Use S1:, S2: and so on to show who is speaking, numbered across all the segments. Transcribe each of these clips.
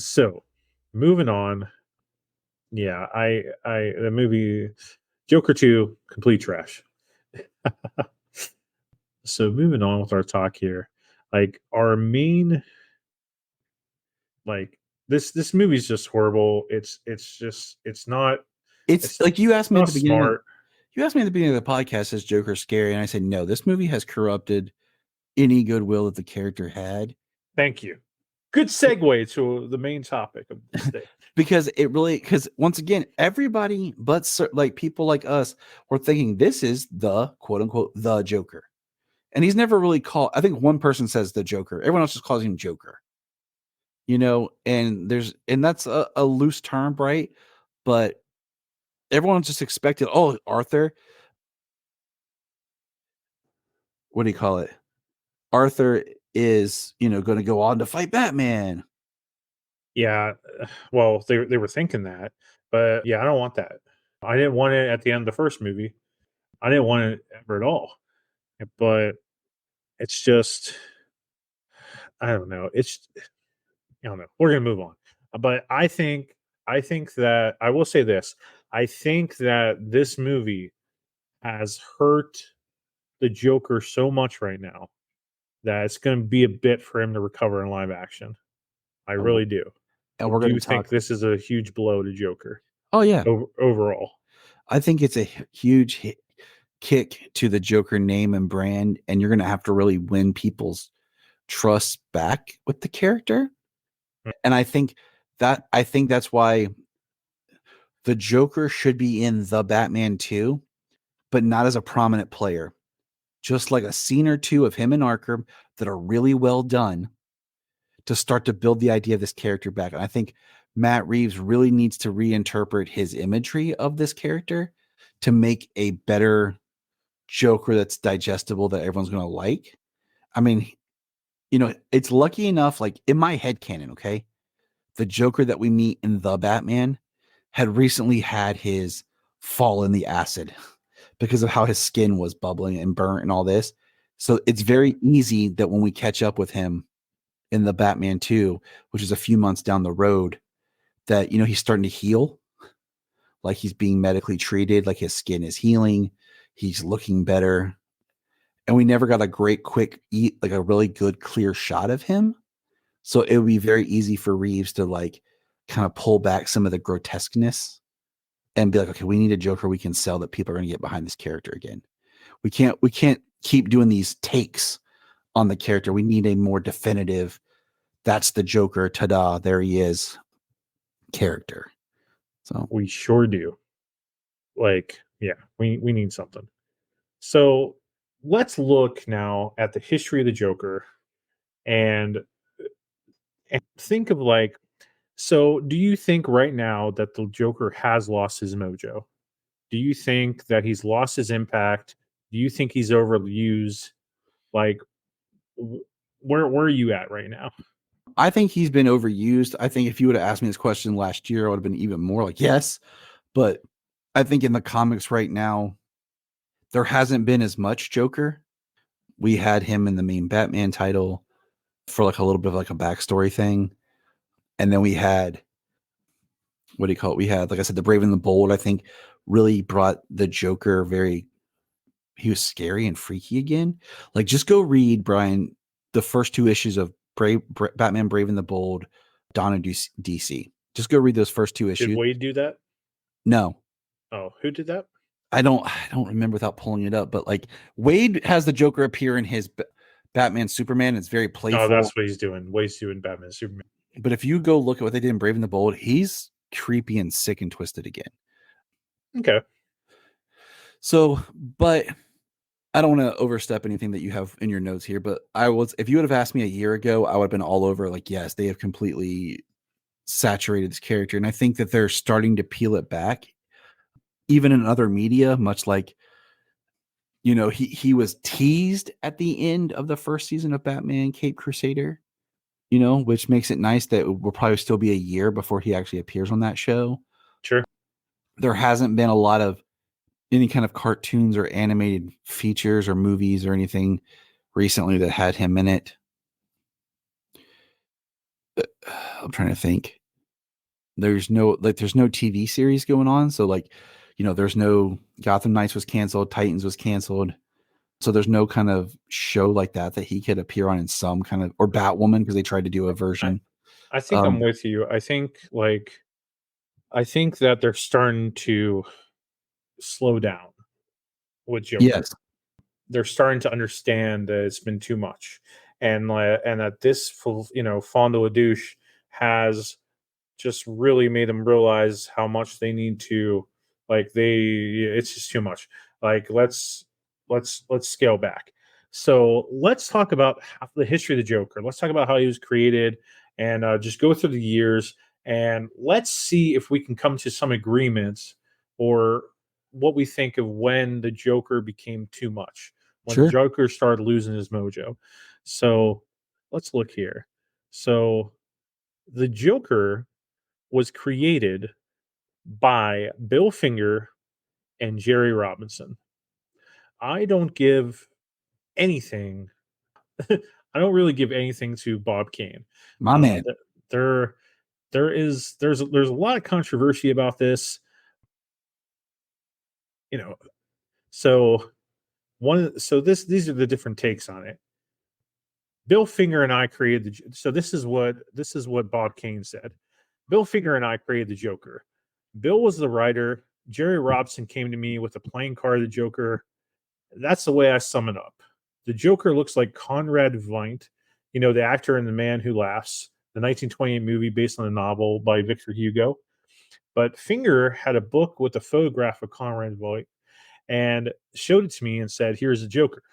S1: So, moving on. Yeah, the movie Joker 2, complete trash. So moving on with our talk here, like our main like this movie's just horrible. It's just
S2: It's
S1: it's
S2: like you asked me at
S1: not
S2: the beginning of
S1: smart.
S2: the podcast, is Joker scary? And I said no. This movie has corrupted any goodwill that the character had
S1: Thank you. Good segue to the main topic of this day.
S2: because once again, everybody but like people like us were thinking this is the quote unquote the Joker, and he's never really called. I think one person says the Joker. Everyone else just calls him Joker. And that's a loose term, right? But everyone just expected, oh, Arthur, what do you call it? Arthur is, going to go on to fight Batman.
S1: Yeah, well, they were thinking that, but yeah, I don't want that. I didn't want it at the end of the first movie. I didn't want it ever at all. But it's just I don't know. I don't know. We're gonna move on. But I think that I will say this. I think that this movie has hurt the Joker so much right now that it's going to be a bit for him to recover in live action. I
S2: And we're,
S1: really do. I
S2: and we're going
S1: do
S2: to
S1: think
S2: talk.
S1: this is a huge blow to Joker
S2: Oh, yeah.
S1: overall.
S2: I think it's a huge kick to the Joker name and brand, and you're going to have to really win people's trust back with the character.
S1: Mm.
S2: And I think that's why the Joker should be in the Batman 2, but not as a prominent player. Just like a scene or two of him and Arkham that are really well done to start to build the idea of this character back. And I think Matt Reeves really needs to reinterpret his imagery of this character to make a better Joker that's digestible, that everyone's going to like. I mean, it's lucky enough, like in my head canon, okay, the Joker that we meet in The Batman had recently had his fall in the acid because of how his skin was bubbling and burnt and all this. So it's very easy that when we catch up with him in the Batman 2, which is a few months down the road, that he's starting to heal, like he's being medically treated, like his skin is healing, he's looking better. And we never got a great quick like a really good clear shot of him. So it would be very easy for Reeves to like kind of pull back some of the grotesqueness and be like, okay, we need a Joker we can sell that people are going to get behind this character again. We can't keep doing these takes on the character. We need a more definitive, that's the Joker, ta-da, there he is character. So
S1: We sure do. Like, yeah, we need something. So let's look now at the history of the Joker and think of like, so do you think right now that the Joker has lost his mojo? Do you think that he's lost his impact? Do you think he's overused? Like, where are you at right now?
S2: I think he's been overused. I think if you would have asked me this question last year, I would have been even more like, yes. But I think in the comics right now, there hasn't been as much Joker. We had him in the main Batman title for like a little bit of like a backstory thing. And then we had, what do you call it? We had, like I said, the Brave and the Bold, I think really brought the Joker he was scary and freaky again. Like just go read, Brian, the first two issues of Batman Brave and the Bold, Dawn of DC. Just go read those first two
S1: Did
S2: issues.
S1: Wade do that?
S2: No,
S1: Oh, who did that?
S2: I don't remember without pulling it up, but like Wade has the Joker appear in his Batman Superman. It's very
S1: Oh,
S2: playful.
S1: that's what he's doing. Wade's doing Batman Superman.
S2: But if you go look at what they did in Brave and the Bold, he's creepy and sick and twisted again.
S1: Okay.
S2: So, but I don't want to overstep anything that you have in your notes here, but if you would have asked me a year ago, I would have been all over like, yes, they have completely saturated this character. And I think that they're starting to peel it back, even in other media, much like, he was teased at the end of the first season of Batman Cape Crusader, which makes it nice that it will probably still be a year before he actually appears on that show.
S1: Sure.
S2: There hasn't been a lot of any kind of cartoons or animated features or movies or anything recently that had him in it. I'm trying to think. There's no TV series going on, so like, there's no Gotham Knights was canceled, Titans was canceled. So there's no kind of show like that he could appear on in some kind of, or Batwoman, because they tried to do a
S1: I,
S2: version.
S1: I think I'm
S2: Um,
S1: with you. I think that they're starting to slow down with Joker.
S2: yes,
S1: They're starting to understand that it's been too much, and that this Fond du Douche has just really made them realize how much they need to, it's just too much. Like let's scale back. So let's talk about the history of the Joker. Let's talk about how he was created, and just go through the years, and let's see if we can come to some agreements, or what we think of when the Joker became too much, when the
S2: sure.
S1: Joker started losing his mojo. So let's look here. So the Joker was created by Bill Finger and Jerry Robinson. I don't give anything. I don't really give anything to Bob Kane.
S2: My man.
S1: There, there's a lot of controversy about this. You know, so these are the different takes on it. Bill Finger and I created the. So this is what Bob Kane said. Bill Finger and I created the Joker. Bill was the writer. Jerry Robinson came to me with a playing card of the Joker. That's the way I sum it up. The Joker looks like Conrad Veidt, the actor in The Man Who Laughs, the 1928 movie based on a novel by Victor Hugo. But Finger had a book with a photograph of Conrad Veidt and showed it to me and said, "Here's the Joker."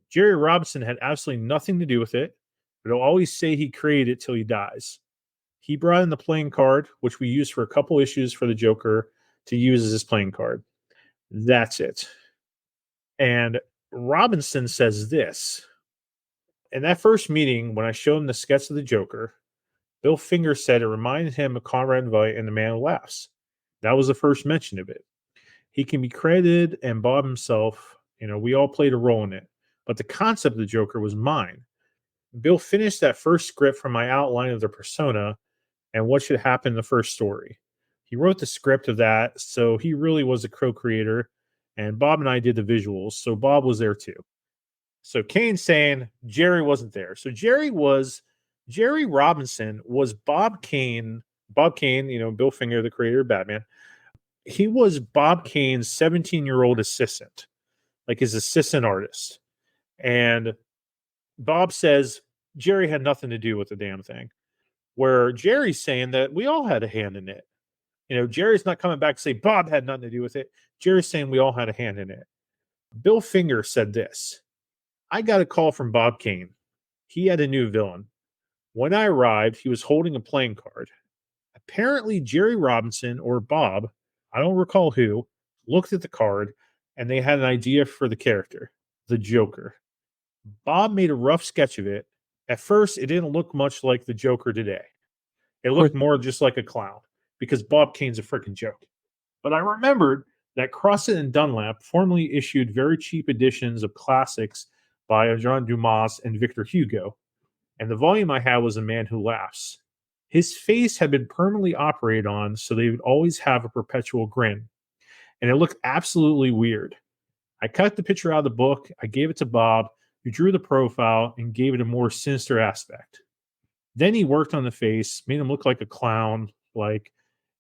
S1: Jerry Robinson had absolutely nothing to do with it, but he'll always say he created it till he dies. He brought in the playing card, which we used for a couple issues for the Joker to use as his playing card. That's it. And Robinson says this. In that first meeting, when I showed him the sketch of the Joker, Bill Finger said it reminded him of Conrad Veidt and The Man Who Laughs. That was the first mention of it. He can be credited, and Bob himself, we all played a role in it. But the concept of the Joker was mine. Bill finished that first script from my outline of the persona and what should happen in the first story. He wrote the script of that, so he really was a co-creator, and Bob and I did the visuals, so Bob was there too. So Kane's saying Jerry wasn't there. So Jerry Robinson was Bob Kane. Bob Kane, Bill Finger, the creator of Batman. He was Bob Kane's 17-year-old assistant, like his assistant artist. And Bob says Jerry had nothing to do with the damn thing. Where Jerry's saying that we all had a hand in it. Jerry's not coming back to say Bob had nothing to do with it. Jerry's saying we all had a hand in it. Bill Finger said this. I got a call from Bob Kane. He had a new villain. When I arrived, he was holding a playing card. Apparently, Jerry Robinson or Bob, I don't recall who, looked at the card and they had an idea for the character, the Joker. Bob made a rough sketch of it. At first, it didn't look much like the Joker today. It
S2: Of course.
S1: looked more just like a clown because Bob Kane's a freaking joke. But I remembered that Crosset and Dunlap formerly issued very cheap editions of classics by Jean Dumas and Victor Hugo, and the volume I had was A Man Who Laughs. His face had been permanently operated on, so they would always have a perpetual grin, and it looked absolutely weird. I cut the picture out of the book, I gave it to Bob, who drew the profile and gave it a more sinister aspect. Then he worked on the face, made him look like a clown,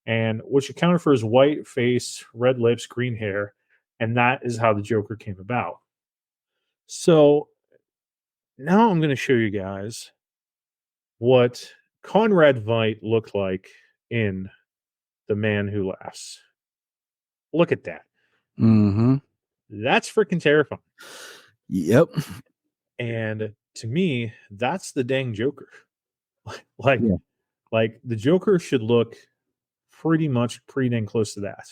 S1: and which accounted for his white face, red lips, green hair, and that is how the Joker came about. So now I'm going to show you guys what Conrad Veidt looked like in The Man Who Laughs. Look at that.
S2: Mm-hmm.
S1: That's freaking terrifying.
S2: Yep.
S1: And to me, that's the dang Joker. like,
S2: Yeah.
S1: like the Joker should look pretty dang close to that.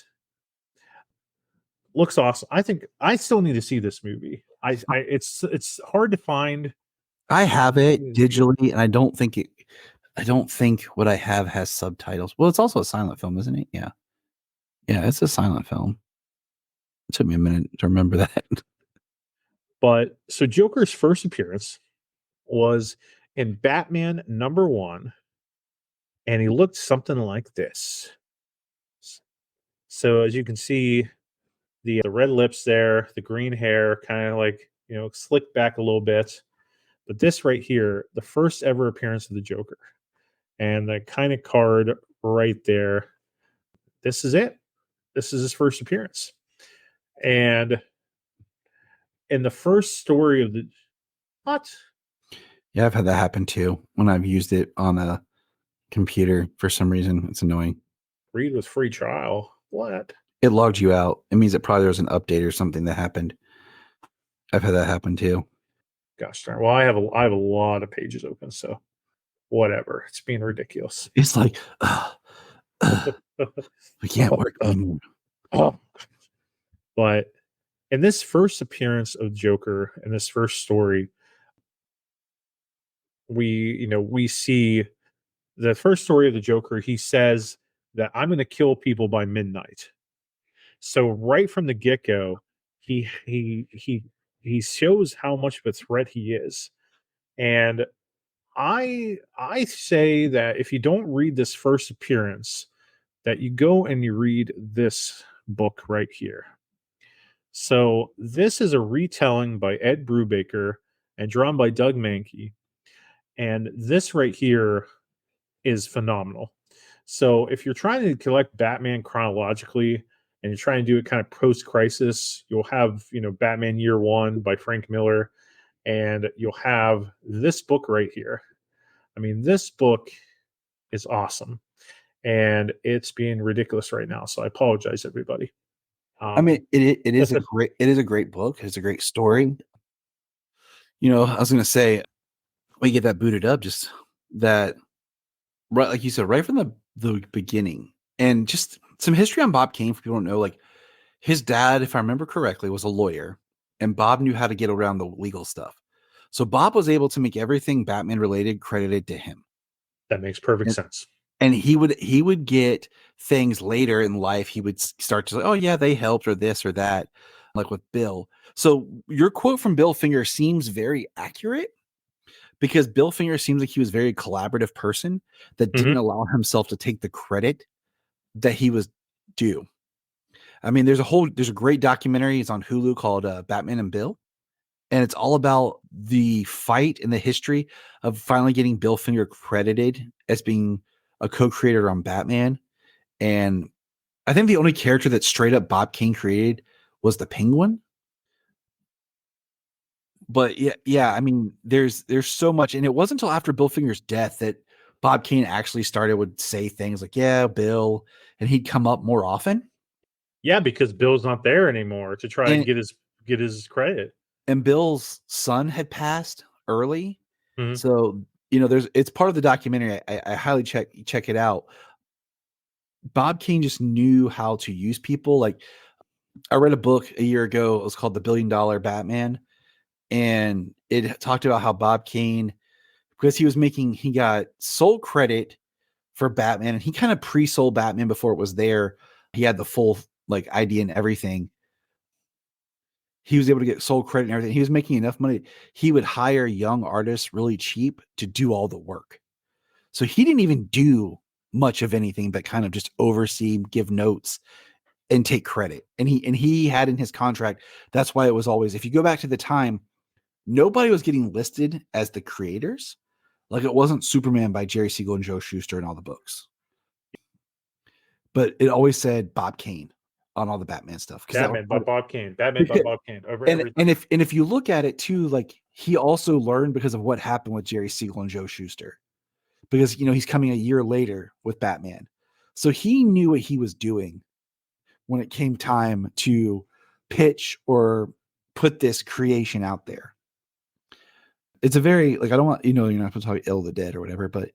S1: Looks awesome. I think I still need to see this movie. It's hard to find.
S2: I have it digitally, and I don't think what I have has subtitles. Well, it's also a silent film, isn't it? Yeah. Yeah, it's a silent film. It took me a minute to remember that.
S1: But so Joker's first appearance was in Batman #1, and he looked something like this. So as you can see, the red lips there, the green hair, kind of like slicked back a little bit. But this right here, the first ever appearance of the Joker, and the kind of card right there. This is it. This is his first appearance, and in the first story of the what?
S2: Yeah, I've had that happen too when I've used it on a computer for some reason. It's annoying.
S1: Read with free trial. What?
S2: It logged you out. It means that probably there was an update or something that happened. I've had that happen too.
S1: Gosh darn. Well, I have a lot of pages open, so whatever. It's being ridiculous.
S2: It's like, we can't work anymore.
S1: But in this first appearance of Joker, in this first story, we see the first story of the Joker. He says that I'm going to kill people by midnight. So right from the get go, he shows how much of a threat he is, and I say that if you don't read this first appearance, that you go and you read this book right here. So this is a retelling by Ed Brubaker and drawn by Doug Mankey, and this right here is phenomenal. So if you're trying to collect Batman chronologically and you're trying to do it kind of post-crisis, you'll have Batman Year One by Frank Miller, and you'll have this book right here. I mean, this book is awesome, and it's being ridiculous right now. So I apologize, everybody.
S2: I mean, it is a great book. It's a great story. I was gonna say we get that booted up, just that right, like you said, right from the beginning, and just some history on Bob Kane for people who don't know. Like his dad, if I remember correctly, was a lawyer, and Bob knew how to get around the legal stuff. So Bob was able to make everything Batman related credited to him.
S1: That makes perfect sense.
S2: And he would get things later in life. He would start to say, "Oh yeah, they helped," or this or that, like with Bill. So your quote from Bill Finger seems very accurate because Bill Finger seems like he was a very collaborative person that didn't
S1: Mhm.
S2: allow himself to take the credit that he was due. I mean, there's a great documentary. It's on Hulu called Batman and Bill, and it's all about the fight and the history of finally getting Bill Finger credited as being a co-creator on Batman. And I think the only character that straight up Bob Kane created was the Penguin. But yeah, I mean, there's so much, and it wasn't until after Bill Finger's death that Bob Kane actually would say things like, "Yeah, Bill," and he'd come up more often.
S1: Yeah, because Bill's not there anymore to try and
S2: And
S1: get his credit.
S2: Bill's son had passed early,
S1: Mhm.
S2: so it's part of the documentary. I highly check it out. Bob Kane just knew how to use people. Like I read a book a year ago. It was called The $1 Billion Batman, and it talked about how Bob Kane, because he got sole credit for Batman, and he kind of pre-sold Batman before it was there. He had the full like idea and everything. He was able to get sole credit and everything. He was making enough money. He would hire young artists really cheap to do all the work. So he didn't even do much of anything but kind of just oversee, give notes, and take credit. And he had in his contract, that's why it was always, if you go back to the time, nobody was getting listed as the creators. Like it wasn't Superman by Jerry Siegel and Joe Shuster in all the books. But it always said Bob Kane on all the Batman stuff because that was
S1: Batman by
S2: part of,
S1: Bob Kane. Batman by Bob Kane over
S2: and
S1: everything.
S2: if you look at it too, like he also learned because of what happened with Jerry Siegel and Joe Shuster. Because he's coming a year later with Batman. So he knew what he was doing when it came time to pitch or put this creation out there. It's a very like I don't want you're not supposed to talk ill of the dead or whatever, but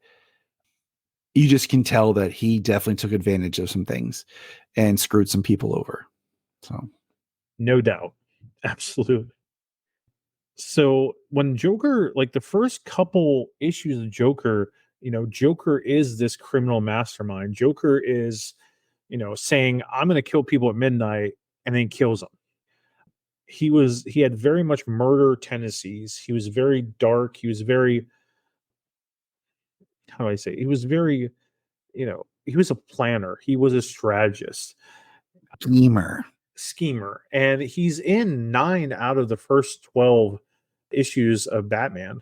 S2: you just can tell that he definitely took advantage of some things and screwed some people over. So
S1: No doubt. Absolutely. So when Joker, like the first couple issues of Joker, Joker is this criminal mastermind. Joker is, saying, I'm going to kill people at midnight, and then kills them. He had very much murder tendencies. He was very dark. He was very, how do I say? He was very he was a planner. He was a strategist,
S2: Schemer.
S1: schemer, and he's in 9 out of the first 12 issues of Batman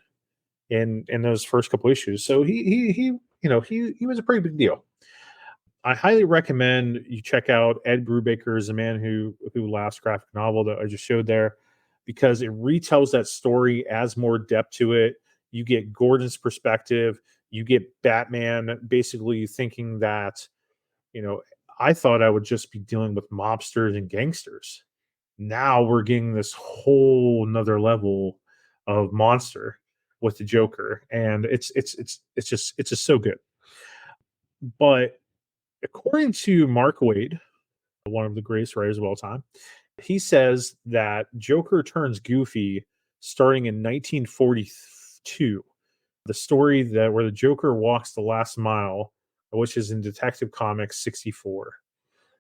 S1: in those first couple issues. So he was a pretty big deal. I highly recommend you check out Ed Brubaker's The Man Who Laughs graphic novel that I just showed there, because it retells that story, adds more depth to it. You get Gordon's perspective. You get Batman basically thinking that, you know, I thought I would just be dealing with mobsters and gangsters. Now we're getting this whole another level of monster with the Joker, and it's just so good. But according to Mark Waid, one of the greatest writers of all time, he says that Joker turns goofy starting in 1942. The story that where the Joker walks the last mile, which is in Detective Comics 64.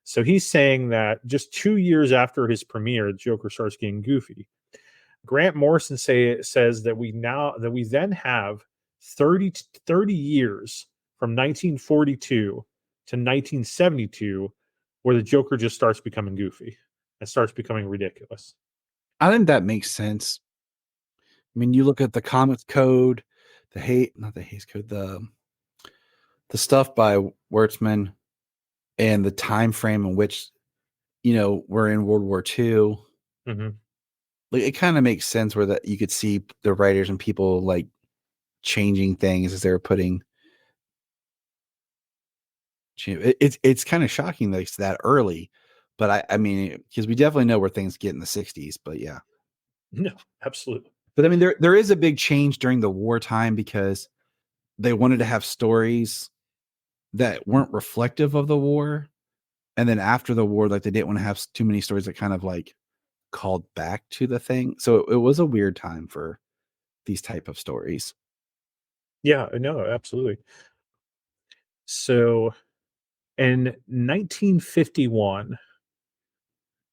S1: So he's saying that just 2 years after his premiere, Joker starts getting goofy. Grant Morrison says that we then have 30 years from 1942 to 1972 where the Joker just starts becoming goofy and starts becoming ridiculous.
S2: I think that makes sense. I mean, you look at the comics code, the hate, not the haze code, the stuff by Wertzman and the time frame in which, we're in World War II.
S1: Mhm.
S2: Like, it kind of makes sense where that you could see the writers and people like changing things as they're putting. It's kind of shocking that it's that early, but I mean, because we definitely know where things get in the 60s, but yeah.
S1: No, absolutely.
S2: But I mean, there is a big change during the wartime because they wanted to have stories that weren't reflective of the war. And then after the war, like they didn't want to have too many stories that kind of like called back to the thing. So it was a weird time for these type of stories.
S1: Yeah, no, absolutely. So in 1951,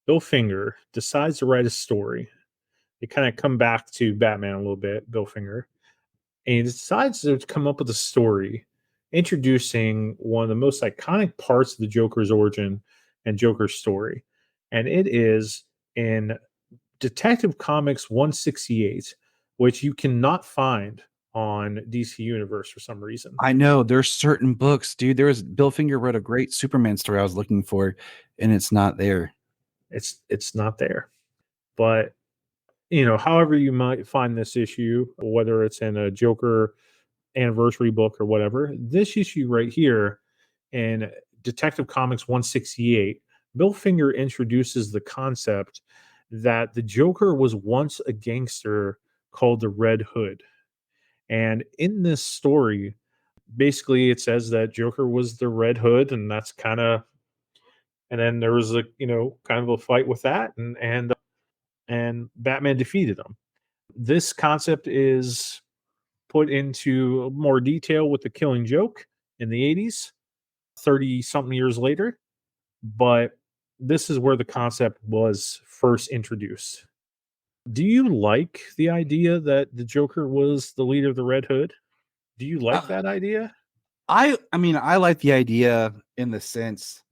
S1: Bill Finger decides to write a story. They kind of come back to Batman a little bit, Bill Finger, and he decides to come up with a story introducing one of the most iconic parts of the Joker's origin and Joker's story. And it is in Detective Comics 168, which you cannot find on DC Universe for some reason.
S2: I know there's certain books, dude. There was Bill Finger wrote a great Superman story I was looking for, and it's not there.
S1: It's not there. But however you might find this issue, whether it's in a Joker anniversary book or whatever, this issue right here in Detective Comics 168, Bill Finger introduces the concept that the Joker was once a gangster called the Red Hood. And in this story, basically it says that Joker was the Red Hood, and that's kind of, and then there was a kind of a fight with that, and Batman defeated him. This concept is put into more detail with the Killing Joke in the 80s, 30 something years later, but this is where the concept was first introduced. Do you like the idea that the Joker was the leader of the Red Hood? Do you like
S2: Uh,
S1: that idea?
S2: I mean, I like the idea in the sense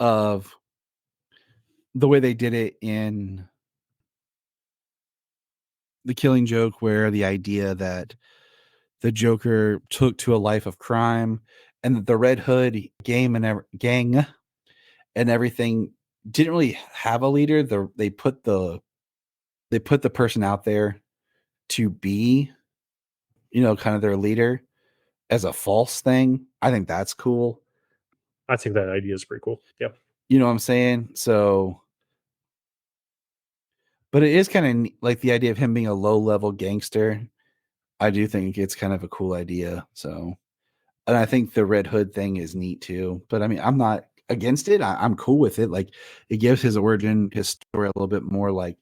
S2: of the way they did it in The Killing Joke, where the idea that the Joker took to a life of crime and that the Red Hood gang and everything didn't really have a leader. They put the person out there to be, kind of their leader as a false thing. I think that's cool.
S1: I think that idea is pretty cool. Yep.
S2: You know what I'm saying? So, but it is kind of like the idea of him being a low level gangster. I do think it's kind of a cool idea. So, and I think the Red Hood thing is neat too. But I mean, I'm not against it. I'm cool with it. Like, it gives his origin, his story a little bit more like,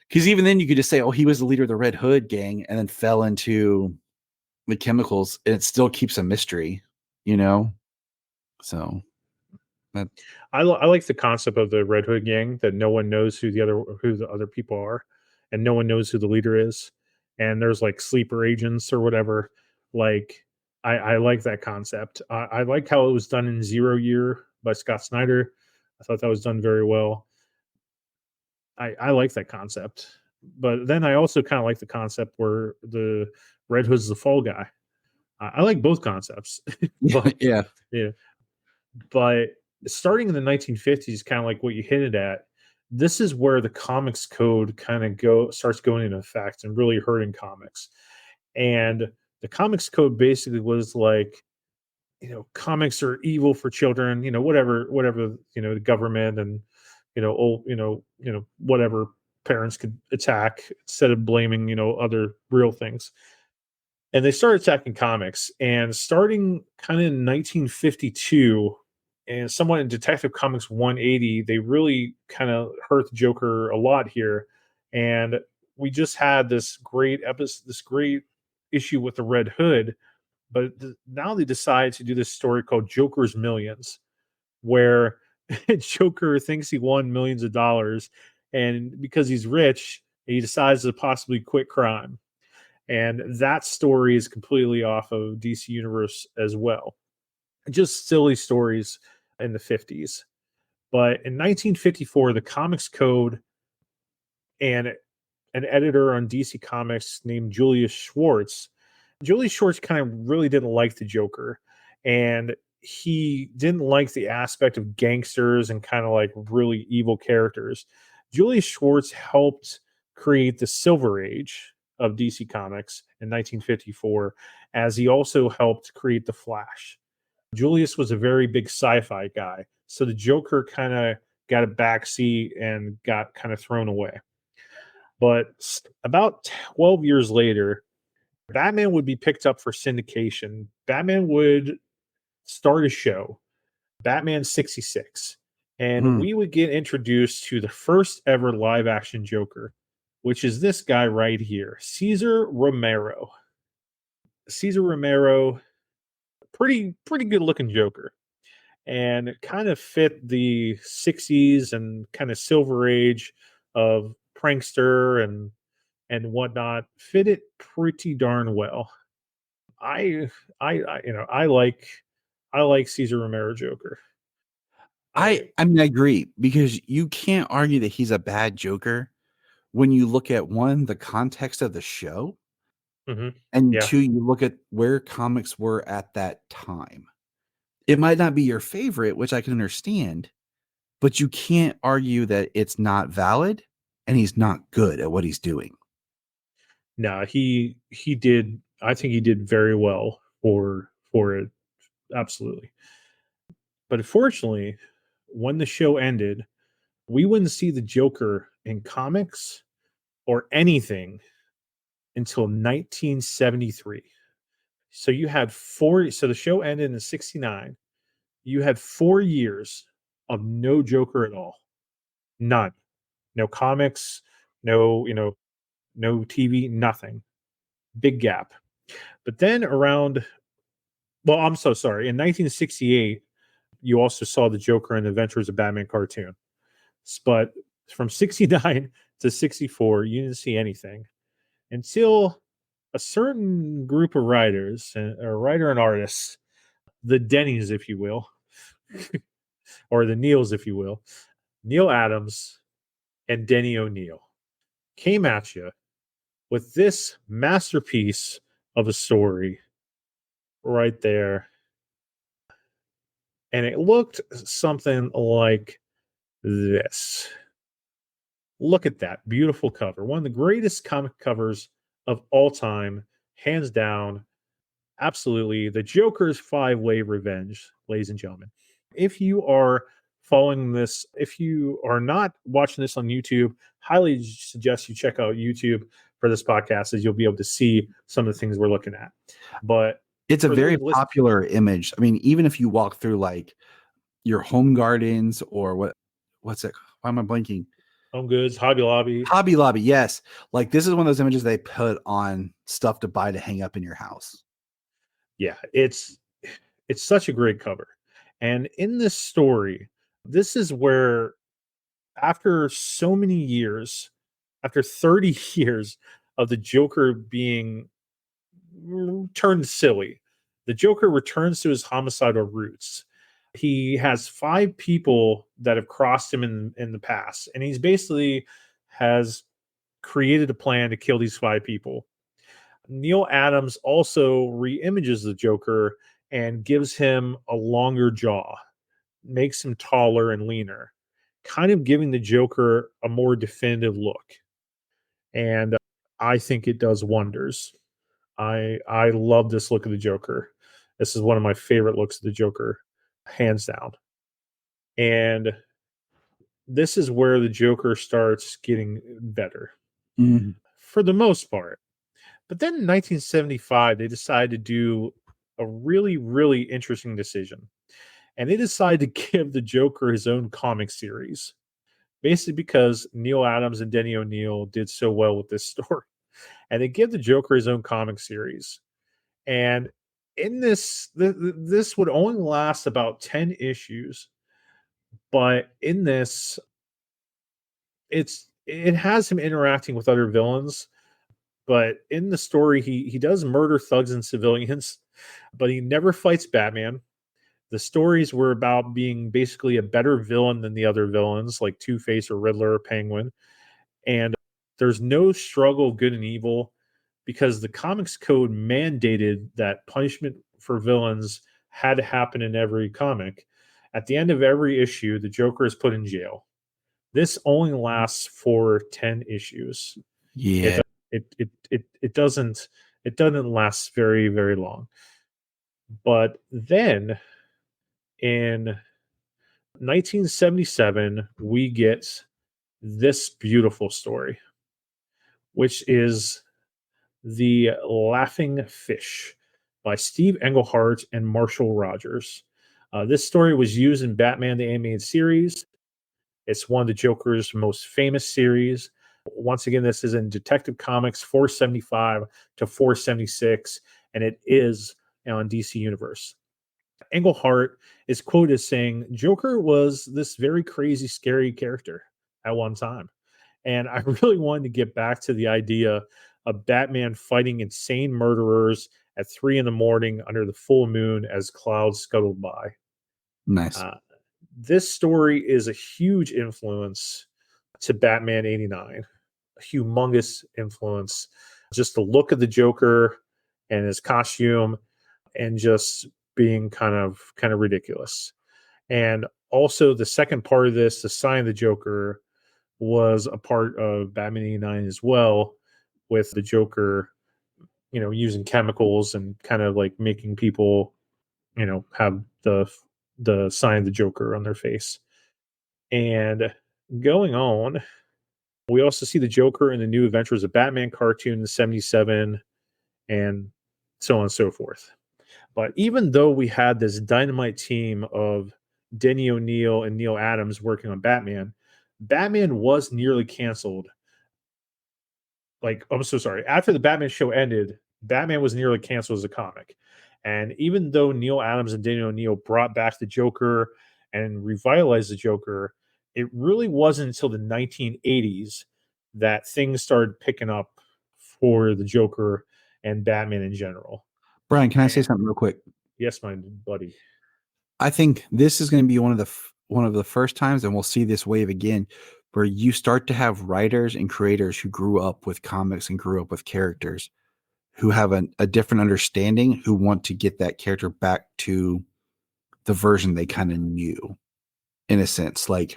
S2: because even then you could just say, oh, he was the leader of the Red Hood gang and then fell into the chemicals. And it still keeps a mystery, you know? So that,
S1: I like the concept of the Red Hood gang, that no one knows who the other people are, and no one knows who the leader is, and there's like sleeper agents or whatever. Like I like that concept. I like how it was done in Zero Year by Scott Snyder. I thought that was done very well. I like that concept. But then I also kind of like the concept where the Red Hood's the fall guy. I like both concepts,
S2: Yeah,
S1: but
S2: yeah.
S1: yeah, but starting in the 1950s, kind of like what you hinted at, this is where the comics code kind of starts going into effect and really hurting comics. And the comics code basically was like, comics are evil for children, whatever, the government and, old, whatever parents could attack instead of blaming, other real things. And they started attacking comics. And starting kind of in 1952 and somewhat in Detective Comics 180, they really kind of hurt the Joker a lot here. And we just had this great episode, this great issue with the Red Hood, but now they decide to do this story called Joker's Millions, where Joker thinks he won millions of dollars, and because he's rich, he decides to possibly quit crime. And that story is completely off of DC Universe as well. Just silly stories in the 50s. But in 1954, the Comics Code and an editor on DC Comics named Julius Schwartz. Julius Schwartz kind of really didn't like the Joker, and he didn't like the aspect of gangsters and kind of like really evil characters. Julius Schwartz helped create the Silver Age of DC Comics in 1954, as he also helped create the Flash. Julius was a very big sci-fi guy, so the Joker kind of got a backseat and got kind of thrown away. But about 12 years later, Batman would be picked up for syndication. Batman would start a show, Batman 66, and
S2: Mm.
S1: we would get introduced to the first ever live action Joker, which is this guy right here, Cesar Romero. Cesar Romero, pretty good looking Joker, and it kind of fit the 60s and kind of silver age of prankster and whatnot. Fit it pretty darn well. I I like Caesar Romero Joker. I
S2: I mean, I agree because you can't argue that he's a bad Joker when you look at one, the context of the show,
S1: Mhm.
S2: and
S1: Yeah.
S2: two, you look at where comics were at that time. It might not be your favorite, which I can understand, but you can't argue that it's not valid and he's not good at what he's doing.
S1: No, he did I think he did very well for it. Absolutely. But unfortunately, when the show ended, we wouldn't see the Joker in comics or anything until 1973. So you had so the show ended in 69. You had 4 years of no Joker at all. None. No comics, no, no TV, nothing. Big gap. But then around, well, I'm so sorry. In 1968, you also saw the Joker in the Adventures of Batman cartoon. But from 69 to 64, you didn't see anything until a certain group of writers, a writer and artists, the Denny's, if you will, or the Neils, if you will, Neil Adams and Denny O'Neil came at you with this masterpiece of a story right there. And it looked something like this. Look at that beautiful cover. One of the greatest comic covers of all time, hands down. Absolutely. The Joker's five-way revenge, ladies and gentlemen. If you are following this, if you are not watching this on YouTube, highly suggest you check out YouTube for this podcast, as you'll be able to see some of the things we're looking at. But
S2: It's a
S1: for
S2: very
S1: those listening,
S2: popular image. I mean, even if you walk through like your home gardens or what's it? Why am I blanking?
S1: Home Goods, Hobby Lobby,
S2: Hobby Lobby, yes. Like this is one of those images they put on stuff to buy to hang up in your house.
S1: yeah, it's such a great cover. And in this story, this is where after so many years, after 30 years of the Joker being turned silly, the Joker returns to his homicidal roots. He has 5 people that have crossed him in the past, and he's basically has created a plan to kill these 5 people. Neil Adams also reimages the Joker and gives him a longer jaw, makes him taller and leaner, kind of giving the Joker a more definitive look. And I think it does wonders. I love this look of the Joker. This is one of my favorite looks of the Joker, hands down. And this is where the Joker starts getting better
S2: Mhm.
S1: for the most part. But then in 1975, they decided to do a really, really interesting decision. And they decided to give the Joker his own comic series, basically because Neil Adams and Denny O'Neil did so well with this story. And they give the Joker his own comic series. And in this would only last about 10 issues. But in this, it has him interacting with other villains. But in the story, he does murder thugs and civilians, but he never fights Batman. The stories were about being basically a better villain than the other villains, like Two Face or Riddler or Penguin. And there's no struggle of good and evil because the comics code mandated that punishment for villains had to happen in every comic. At the end of every issue, the Joker is put in jail. This only lasts for 10 issues. It
S2: Yeah.
S1: it doesn't last very, very long. But then in 1977, we get this beautiful story, which is The Laughing Fish by Steve Englehart and Marshall Rogers. This story was used in Batman the Animated Series. It's one of the Joker's most famous series. Once again, this is in Detective Comics 475 to 476, and it is on DC Universe. Englehart is quoted as saying, Joker was this very crazy, scary character at one time. And I really wanted to get back to the idea of Batman fighting insane murderers at 3 in the morning under the full moon as clouds scuttled by.
S2: Nice.
S1: Uh, this story is a huge influence to Batman 89, a humongous influence. Just the look of the Joker and his costume and just being kind of ridiculous. And also the second part of this, the sign of the Joker, was a part of Batman 89 as well, with the Joker, using chemicals and kind of like making people, have the sign of the Joker on their face. And going on, we also see the Joker in the New Adventures of Batman cartoon in 77 and so on and so forth. But even though we had this dynamite team of Denny O'Neil and Neil Adams working on Batman, Batman was nearly canceled. Like, I'm so sorry. After the Batman show ended, Batman was nearly canceled as a comic. And even though Neil Adams and Denny O'Neil brought back the Joker and revitalized the Joker, it really wasn't until the 1980s that things started picking up for the Joker and Batman in general.
S2: Brian, can I say
S1: And
S2: something real quick?
S1: yes, my buddy.
S2: I think this is going to be one of the first times, and we'll see this wave again, where you start to have writers and creators who grew up with comics and grew up with characters who have a different understanding, who want to get that character back to the version they kind of knew, in a sense. Like,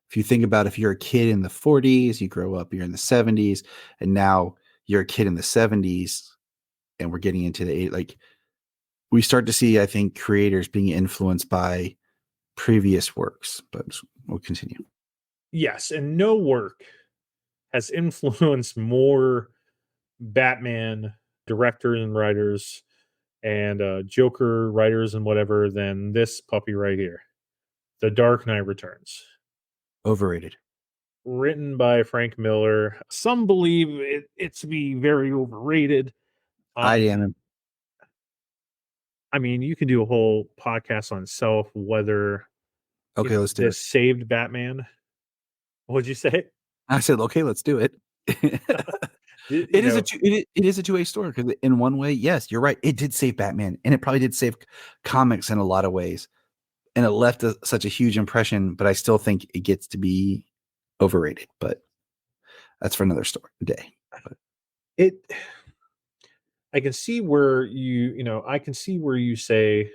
S2: if you think about, if you're a kid in the 40s, you grow up, you're in the 70s, and now you're a kid in the 70s, and we're getting into the 80s, like, we start to see, I think, creators being influenced by previous works, but we'll continue.
S1: Yes, and no work has influenced more Batman directors and writers and Joker writers and whatever than this puppy right here, The Dark Knight Returns.
S2: Overrated.
S1: Written by Frank Miller. Some believe it to be very overrated.
S2: I
S1: Um,
S2: am.
S1: I mean, you can do a whole podcast on itself whether
S2: Okay, let's do it.
S1: this saved Batman. What'd you say?
S2: I said, okay, let's do it.
S1: You know,
S2: it is a two-way story because in one way, yes, you're right. It did save Batman, and it probably did save comics in a lot of ways, and it left such a huge impression. But I still think it gets to be overrated. But that's for another story day. But
S1: it I can see where I can see where you say,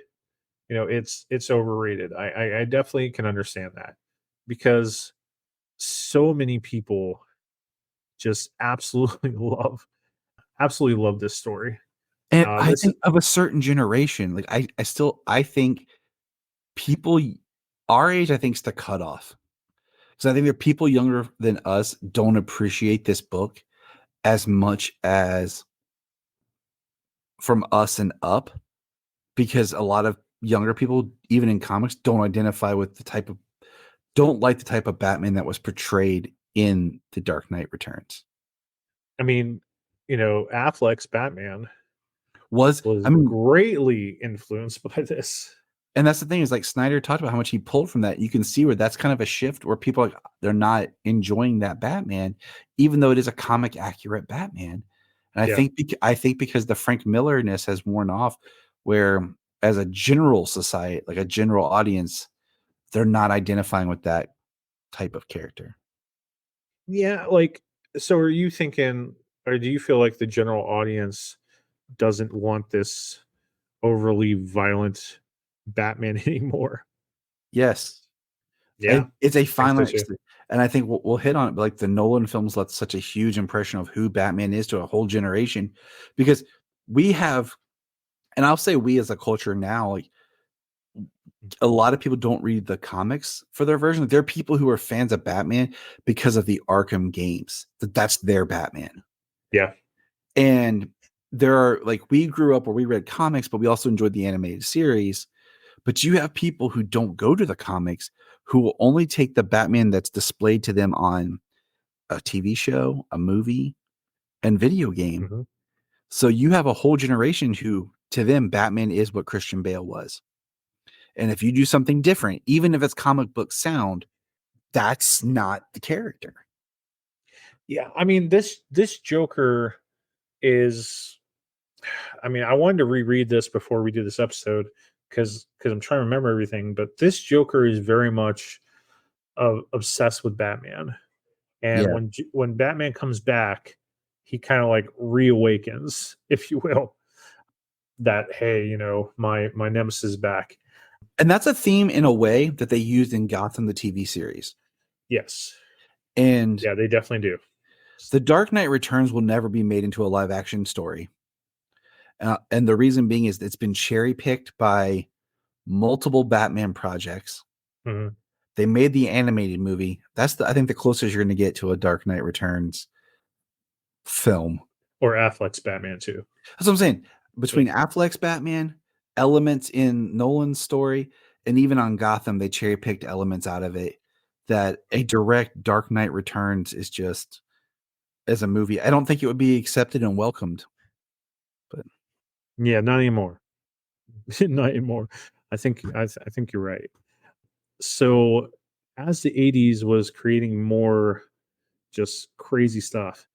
S1: it's overrated. I definitely can understand that because so many people just absolutely love this story.
S2: and I
S1: This is
S2: think of a certain generation, like I think people our age, I think, is the cutoff. So I think there are people younger than us don't appreciate this book as much as from us and up, because a lot of younger people, even in comics, don't like the type of Batman that was portrayed in The Dark Knight Returns.
S1: I mean, Affleck's Batman
S2: I
S1: was
S2: mean,
S1: greatly influenced by this.
S2: and that's the thing is like Snyder talked about how much he pulled from that. You can see where that's kind of a shift where people like they're not enjoying that Batman, even though it is a comic accurate Batman. And
S1: Yeah.
S2: I think because the Frank Millerness has worn off, where as a general society, like a general audience, they're not identifying with that type of character.
S1: Yeah, like, so are you thinking, or do you feel like the general audience doesn't want this overly violent Batman anymore?
S2: Yes,
S1: Yeah,
S2: it's a
S1: I think
S2: fine
S1: so
S2: line,
S1: too.
S2: and I think we'll hit on it. But like the Nolan films left such a huge impression of who Batman is to a whole generation, because we have, and I'll say we as a culture now, like a lot of people don't read the comics for their version. There are people who are fans of Batman because of the Arkham games. That's their Batman.
S1: Yeah.
S2: And there are like we grew up where we read comics, but we also enjoyed the animated series. But you have people who don't go to the comics who will only take the Batman that's displayed to them on a TV show, a movie, and video game.
S1: Hmm.
S2: So you have a whole generation who, to them, Batman is what Christian Bale was. And if you do something different, even if it's comic book sound, that's not the character.
S1: Yeah, I mean, this Joker is. I mean, I wanted to reread this before we do this episode because I'm trying to remember everything. But this Joker is very much obsessed with Batman, and
S2: Yeah.
S1: when Batman comes back, he kind of like reawakens, if you will, that hey, my nemesis is back.
S2: And that's a theme in a way that they used in Gotham, the TV series.
S1: Yes,
S2: And
S1: yeah, they definitely do.
S2: The Dark Knight Returns will never be made into a live action story. And the reason being is it's been cherry picked by multiple Batman projects.
S1: Hmm.
S2: They made the animated movie. I think the closest you're going to get to a Dark Knight Returns film.
S1: Or Affleck's Batman too.
S2: That's what I'm saying.
S1: Yeah.
S2: Between Affleck's Batman, elements in Nolan's story, and even on Gotham, they cherry picked elements out of it. That a direct Dark Knight Returns is just as a movie. I don't think it would be accepted and welcomed. But
S1: Yeah, not anymore. Not anymore. I think you're right. So as the 80s was creating more just crazy stuff,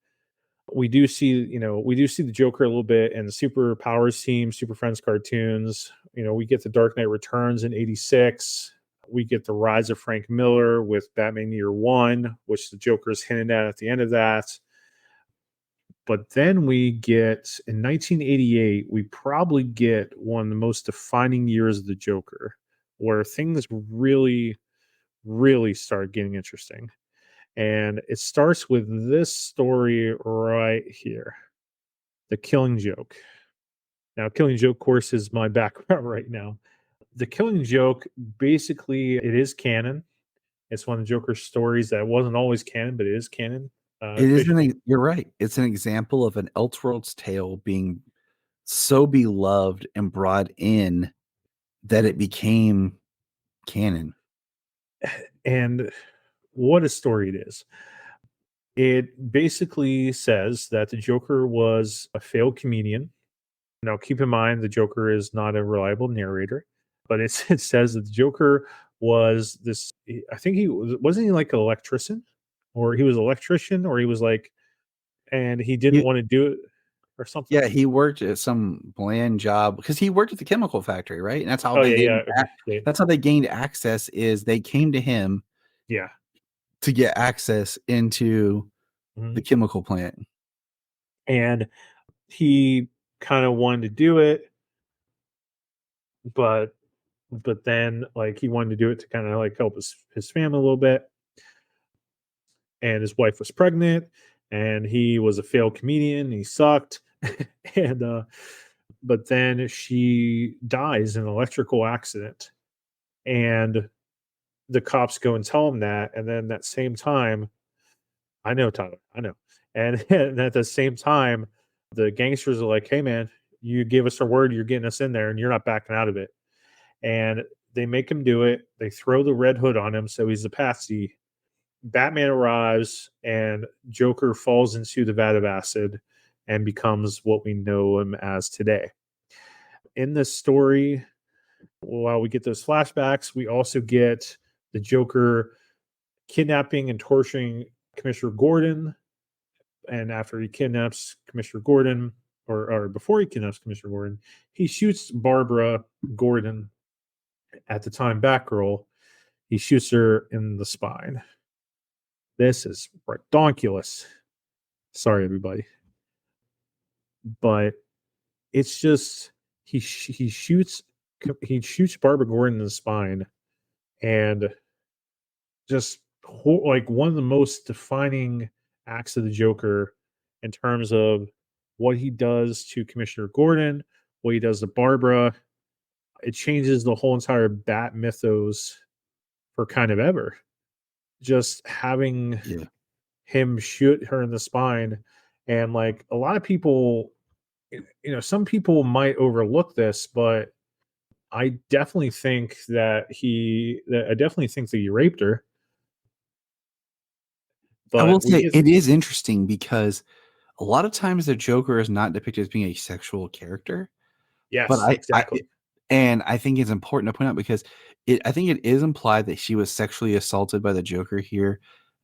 S1: we do see the Joker a little bit in the Super Powers team, Super Friends cartoons. We get the Dark Knight Returns in 86. We get the rise of Frank Miller with Batman Year One, which the Joker is hinted at the end of that. But then we get in 1988, we probably get one of the most defining years of the Joker, where things really, really start getting interesting. And it starts with this story right here, The Killing Joke. Now, Killing Joke, of course, is my background right now. The Killing Joke, basically, it is canon. It's one of the Joker's stories that wasn't always canon, but it is canon officially.
S2: you're right. It's an example of an Elseworlds tale being so beloved and brought in that it became canon.
S1: And what a story it is. It basically says that the Joker was a failed comedian. Now, keep in mind, the Joker is not a reliable narrator, but it says that the Joker was this. I think he wasn't he like an electrician, or he was an electrician, or he was like and he didn't
S2: He
S1: want to do it or something.
S2: Yeah, he worked at some bland job because he worked at the chemical factory, right? And
S1: Oh yeah, yeah, okay, yeah,
S2: that's how they gained access is they came to him
S1: yeah.
S2: to get access into the
S1: Mhm.
S2: chemical plant.
S1: And he kind of wanted to do it, but then like he wanted to do it to kind of like help his family a little bit. And his wife was pregnant, and he was a failed comedian. He sucked, and but then she dies in an electrical accident, and the cops go and tell him that, and then that same time, I know Tyler, I know, and, and at the same time, the gangsters are like, "Hey man, you gave us our word, you're getting us in there, and you're not backing out of it." And they make him do it. They throw the red hood on him, so he's a patsy. Batman arrives, and Joker falls into the vat of acid and becomes what we know him as today. In this story, while we get those flashbacks, we also get the Joker kidnapping and torturing Commissioner Gordon. And after he kidnaps Commissioner Gordon, or before he kidnaps Commissioner Gordon, he shoots Barbara Gordon, at the time Batgirl. He shoots her in the spine. This is redonkulous. Sorry, everybody. But it's just he shoots Barbara Gordon in the spine, and just like one of the most defining acts of the Joker in terms of what he does to Commissioner Gordon, what he does to Barbara. It changes the whole entire Bat mythos for kind of ever. Just having
S2: Yeah.
S1: him shoot her in the spine, and like a lot of people, some people might overlook this, but I definitely think that he raped her.
S2: I will
S1: But we
S2: say
S1: get
S2: it is interesting because a lot of times the Joker is not depicted as being a sexual character, but
S1: yes, exactly.
S2: I think it's important to point out because I think it is implied that she was sexually assaulted by the Joker here,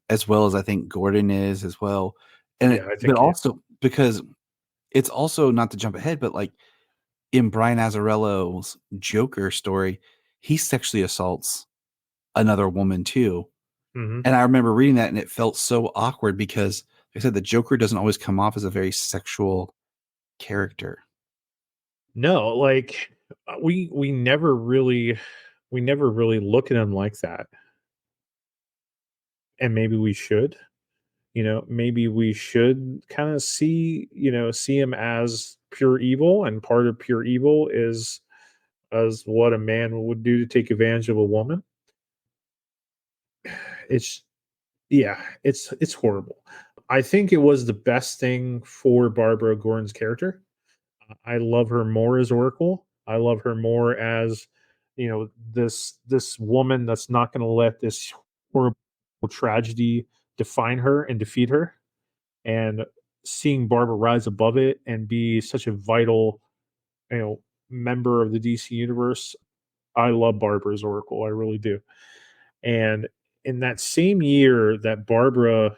S2: as well as I think Gordon is as well.
S1: Yeah, I
S2: But
S1: think
S2: also because it's also not to jump ahead, but like in Brian Azzarello's Joker story, he sexually assaults another woman too.
S1: mhm.
S2: And I remember reading that and it felt so awkward because like I said the Joker doesn't always come off as a very sexual character.
S1: No, like we never really look at him like that, and maybe we should. Maybe we should kind of see him as pure evil, and part of pure evil is as what a man would do to take advantage of a woman. It's Yeah, it's horrible. I think it was the best thing for Barbara Gordon's character. I love her more as Oracle. I love her more as, this woman that's not going to let this horrible tragedy define her and defeat her. And seeing Barbara rise above it and be such a vital, you know, member of the DC universe. I love Barbara's Oracle. I really do. And in that same year that Barbara,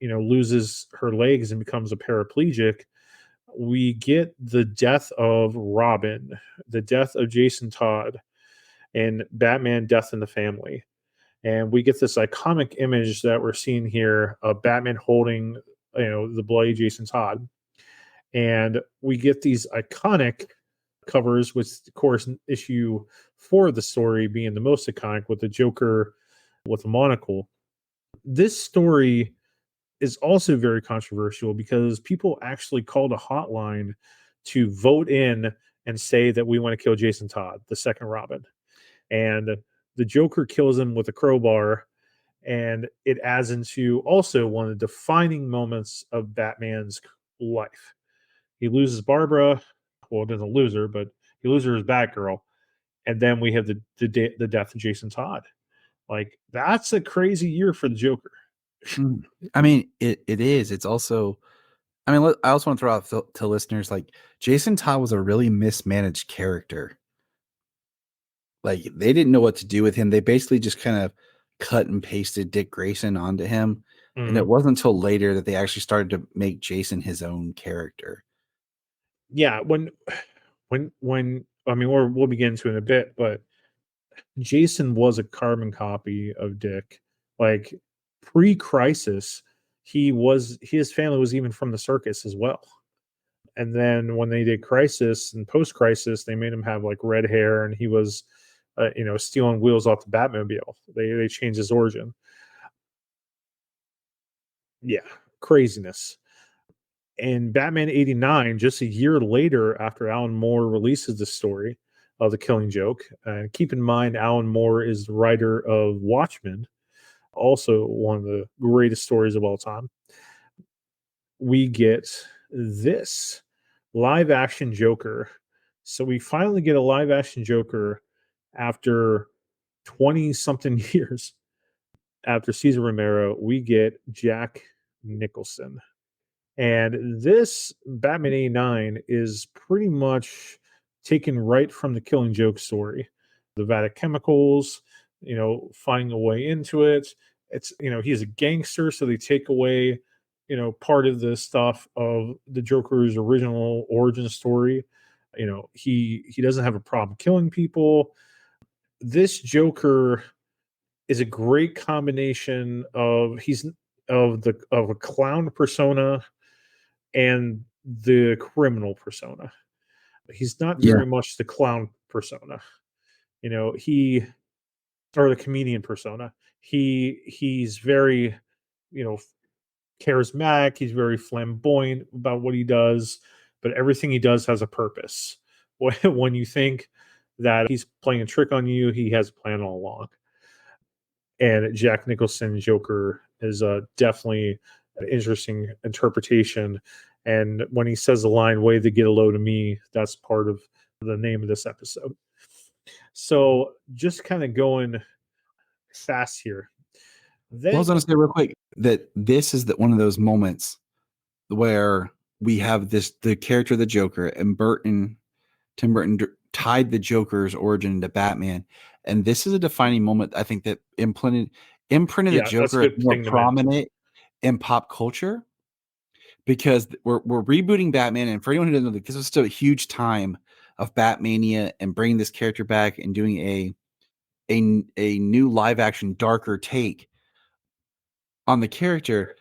S1: loses her legs and becomes a paraplegic, we get the death of Robin, the death of Jason Todd, and Batman Death in the Family. And we get this iconic image that we're seeing here of Batman holding, the bloody Jason Todd. And we get these iconic covers, with, of course, issue 4 of the story being the most iconic, with the Joker with a monocle. This story is also very controversial because people actually called a hotline to vote in and say that we want to kill Jason Todd, the second Robin. And the Joker kills him with a crowbar, and it adds into also one of the defining moments of Batman's life. He loses Barbara. Well, doesn't lose her, but he loses her as Batgirl. And then we have the death of Jason Todd. Like, that's a crazy year for the Joker.
S2: Mm. I mean, it is. It's also I mean, I also want to throw out to listeners like Jason Todd was a really mismanaged character. Like they didn't know what to do with him. They basically just kind of cut and pasted Dick Grayson onto him. And it
S1: Mhm.
S2: wasn't until later that they actually started to make Jason his own character.
S1: Yeah, when I mean, we'll begin into it in a bit, but Jason was a carbon copy of Dick. Like, pre-Crisis, his family was even from the circus as well. And then when they did Crisis and post-Crisis, they made him have like red hair, and he was, stealing wheels off the Batmobile. They changed his origin. Yeah, craziness. And Batman 89, just a year later after Alan Moore releases the story of The Killing Joke, keep in mind, Alan Moore is the writer of Watchmen, also one of the greatest stories of all time. We get this live action Joker. So we finally get a live action Joker after 20 something years after Cesar Romero. We get Jack Nicholson. And this Batman 89 is pretty much taken right from the Killing Joke story. The vat of chemicals, finding a way into it. It's, he's a gangster, so they take away, part of the stuff of the Joker's original origin story. He doesn't have a problem killing people. This Joker is a great combination of a clown persona and the criminal persona. He's not
S2: Yeah.
S1: very much the clown persona. He or the comedian persona. He's very, you know, charismatic, he's very flamboyant about what he does, but everything he does has a purpose. When you think that he's playing a trick on you, he has a plan all along. And Jack Nicholson Joker is definitely an interesting interpretation. And when he says the line "Way to get a load of me," that's part of the name of this episode. So just kind of going fast here.
S2: Well, I was
S1: Then,
S2: going to say real quick that this is one of those moments where we have the character of the Joker, and Tim Burton tied the Joker's origin into Batman. And this is a defining moment, I think, that imprinted the
S1: yeah, that's a
S2: Joker as
S1: good
S2: more
S1: thing to mention.
S2: prominent in pop culture, because we're rebooting Batman. And for anyone who doesn't know, this was still a huge time of Batmania and bringing this character back and doing a new live action, darker take on the character.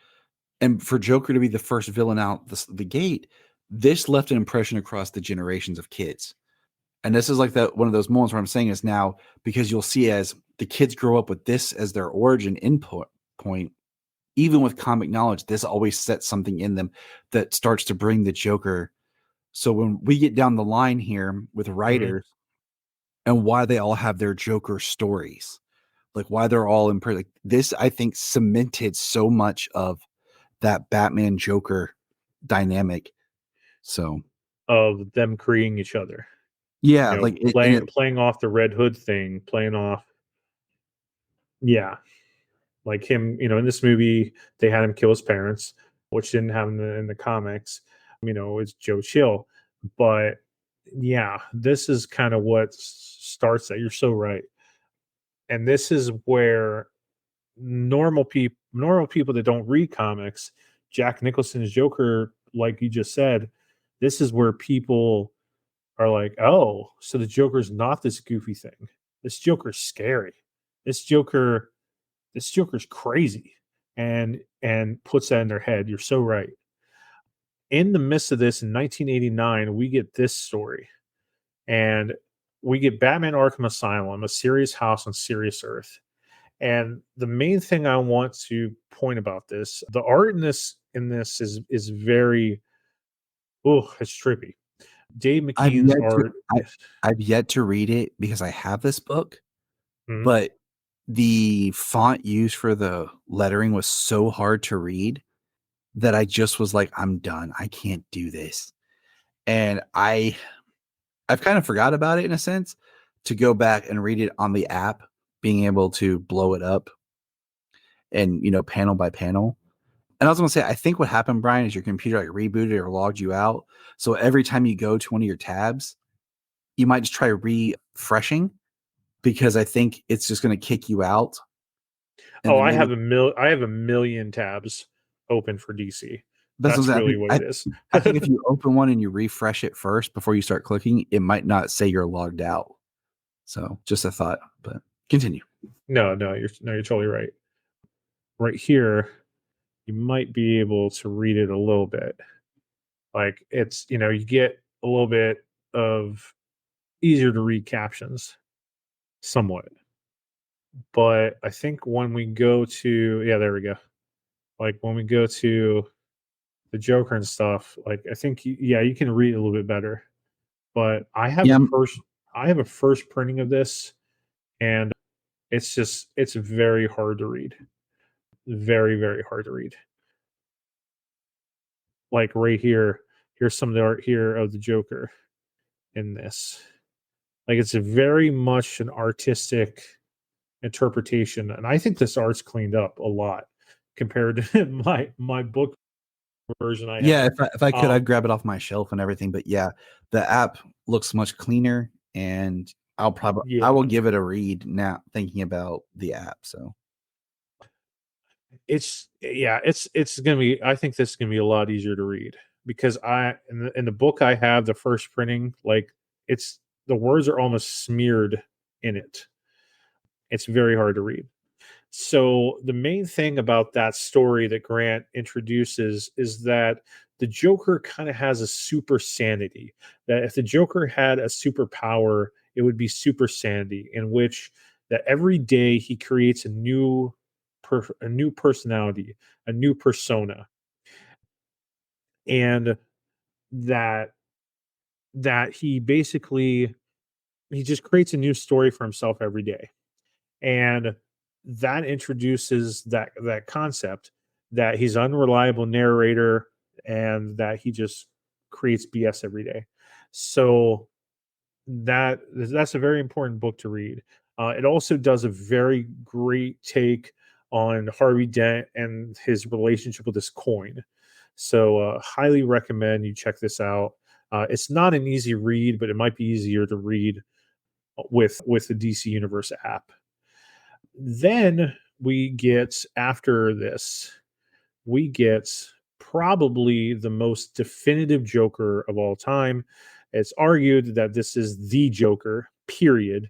S2: And for Joker to be the first villain out the gate, this left an impression across the generations of kids. And this is like that one of those moments where I'm saying is now, because you'll see as the kids grow up with this as their origin input point, even with comic knowledge, this always sets something in them that starts to bring the Joker. So when we get down the line here with
S1: Mhm.
S2: writers and why they all have their Joker stories, like why they're all in like this, I think cemented so much of that Batman Joker dynamic. So
S1: Of them creating each other,
S2: yeah, like
S1: playing off the Red Hood thing, playing off, yeah, like him. In this movie, they had him kill his parents, which didn't happen in the comics. It's Joe Chill, but yeah, this is kind of what starts that. You're so right, and this is where normal people that don't read comics, Jack Nicholson's Joker, like you just said, this is where people are like, oh, so the Joker's not this goofy thing. This Joker's scary. This Joker, this Joker's crazy, and puts that in their head. You're so right. In the midst of this, in 1989, we get this story, and we get Batman: Arkham Asylum, a serious house on serious Earth. And the main thing I want to point about this, the art in this is very, oh, it's trippy. Dave
S2: I've
S1: McKean's
S2: yet to
S1: art.
S2: I, I've yet to read it because I have this book,
S1: Mhm.
S2: but the font used for the lettering was so hard to read that I just was like, I'm done. I can't do this. And I've kind of forgot about it in a sense, to go back and read it on the app, being able to blow it up and panel by panel. And I was gonna say, I think what happened, Brian, is your computer like rebooted or logged you out. So every time you go to one of your tabs, you might just try refreshing, because I think it's just gonna kick you out. and
S1: Oh,
S2: then maybe
S1: I have a million tabs open for DC.
S2: that's what
S1: That's
S2: I
S1: really
S2: mean.
S1: what it is.
S2: I think if you open one and you refresh it first before you start clicking, it might not say you're logged out. So just a thought, but continue.
S1: You're totally right. Right here, you might be able to read it a little bit. Like it's, you get a little bit of easier to read captions somewhat. But I think when we go to, yeah, there we go. Like when we go to the Joker and stuff, like I think, yeah, you can read it a little bit better. But
S2: Yeah,
S1: I have a first printing of this, and it's very hard to read. Very, very hard to read. Like right here, here's some of the art here of the Joker in this. Like it's a very much an artistic interpretation, and I think this art's cleaned up a lot compared to my book version I
S2: yeah.
S1: have.
S2: If I could,
S1: Um,
S2: I'd grab it off my shelf and everything. But yeah, the app looks much cleaner, and I will
S1: yeah,
S2: give it a read now. Thinking about the app, so
S1: it's gonna be. I think this is gonna be a lot easier to read because in the book I have the first printing, like it's the words are almost smeared in it. It's very hard to read. So the main thing about that story that Grant introduces is that the Joker kind of has a super sanity. That if the Joker had a superpower, it would be super sanity, in which that every day he creates a new personality, a new persona, and that he basically he just creates a new story for himself every day. And that introduces that concept that he's an unreliable narrator and that he just creates BS every day. So that's a very important book to read. It also does a very great take on Harvey Dent and his relationship with this coin. So highly recommend you check this out. It's not an easy read, but it might be easier to read with the DC Universe app. Then we get after this, we get probably the most definitive Joker of all time. It's argued that this is the Joker, period,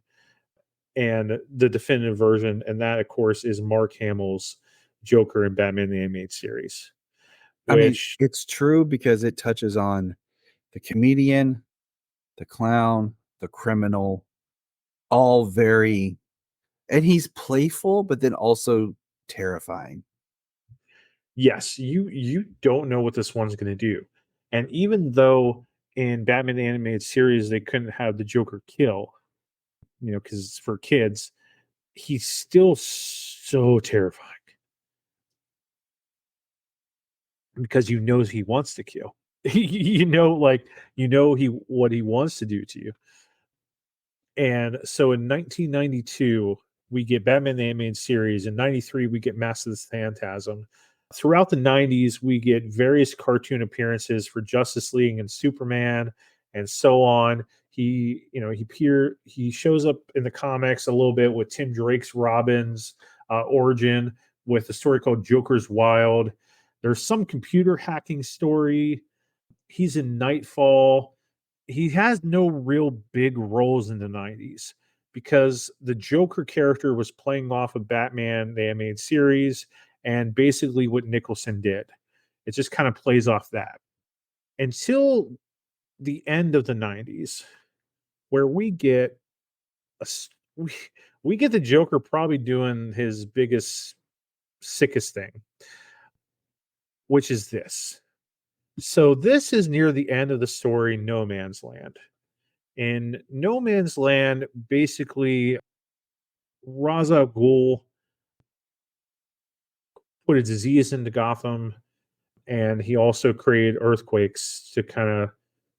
S1: and the definitive version, and that of course is Mark Hamill's Joker in Batman the Animated Series,
S2: I mean
S1: which
S2: it's true because it touches on the comedian, the clown, the criminal, all very, and he's playful, but then also terrifying.
S1: yes, you don't know what this one's going to do. And even though in Batman the Animated Series they couldn't have the Joker kill, because it's for kids, he's still so terrifying because he wants to kill. He what he wants to do to you. And so in 1992, we get Batman the Animated Series. In 93, we get Mask of the Phantasm. Throughout the 90s, we get various cartoon appearances for Justice League and Superman and so on. He shows up in the comics a little bit with Tim Drake's Robin's origin with a story called Joker's Wild. There's some computer hacking story. He's in Nightfall. He has no real big roles in the 90s because the Joker character was playing off of Batman, the animated series, and basically what Nicholson did. It just kind of plays off that until the end of the 90s, where a, we, we get the Joker probably doing his biggest, sickest thing, which is this. So, this is near the end of the story, No Man's Land. In No Man's Land, basically, Ra's al Ghul put a disease into Gotham, and he also created earthquakes to kind of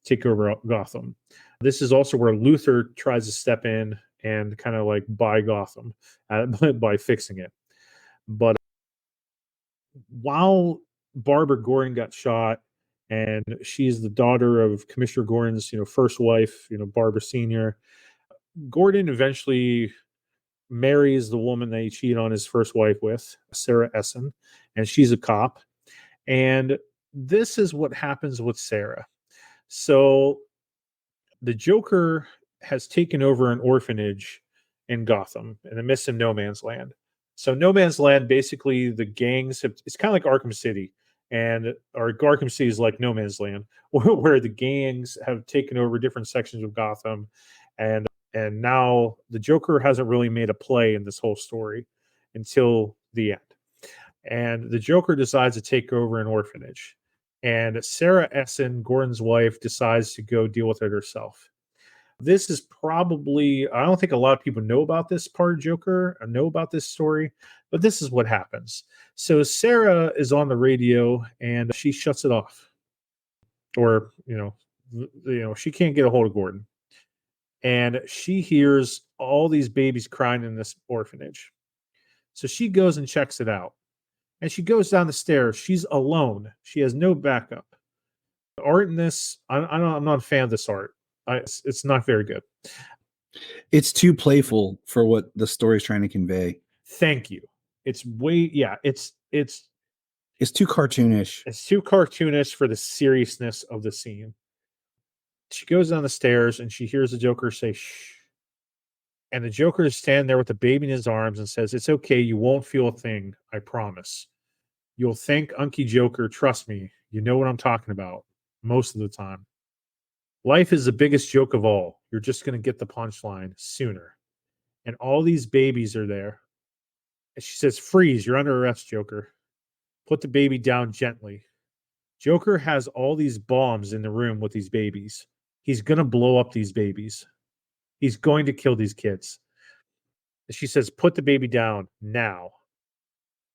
S1: take over Gotham. This is also where Luther tries to step in and kind of like buy Gotham by fixing it. But while Barbara Gordon got shot, and she's the daughter of Commissioner Gordon's, first wife, Barbara Senior. Gordon eventually marries the woman that he cheated on his first wife with, Sarah Essen, and she's a cop. And this is what happens with Sarah. So the Joker has taken over an orphanage in Gotham in the midst of No Man's Land. So No Man's Land, basically, the gangs have, it's kind of like Arkham City, and or Arkham City is like No Man's Land, where the gangs have taken over different sections of Gotham, and now the Joker hasn't really made a play in this whole story until the end. And the Joker decides to take over an orphanage. And Sarah Essen, Gordon's wife, decides to go deal with it herself. This is probably, I don't think a lot of people know about this part of Joker or know about this story, but this is what happens. So Sarah is on the radio and she shuts it off. Or, she can't get a hold of Gordon. And she hears all these babies crying in this orphanage. So she goes and checks it out. And she goes down the stairs. She's alone. She has no backup. The art in this, I'm not a fan of this art. It's not very good.
S2: It's too playful for what the story's trying to convey.
S1: Thank you. It's way, yeah, it's
S2: too cartoonish.
S1: It's too cartoonish for the seriousness of the scene. She goes down the stairs and she hears the Joker say, shh. And the Joker is standing there with the baby in his arms and says, it's okay. You won't feel a thing. I promise. You'll thank Unky Joker. Trust me. You know what I'm talking about most of the time. Life is the biggest joke of all. You're just going to get the punchline sooner. And all these babies are there. And she says, freeze. You're under arrest, Joker. Put the baby down gently. Joker has all these bombs in the room with these babies. He's going to blow up these babies. He's going to kill these kids. She says, put the baby down now.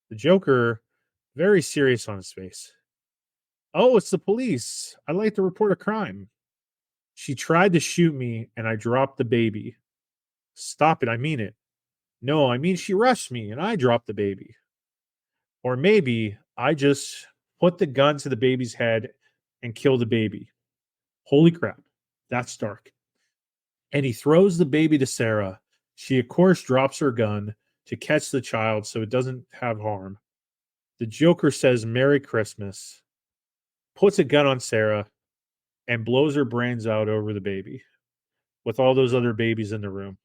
S1: The Joker, very serious on his face. Oh, it's the police. I'd like to report a crime. She tried to shoot me and I dropped the baby. Stop it. I mean it. No, I mean she rushed me and I dropped the baby. Or maybe I just put the gun to the baby's head and killed the baby. Holy crap. That's dark. And he throws the baby to Sarah. She, of course, drops her gun to catch the child so it doesn't have harm. The Joker says, Merry Christmas, puts a gun on Sarah, and blows her brains out over the baby with all those other babies in the room.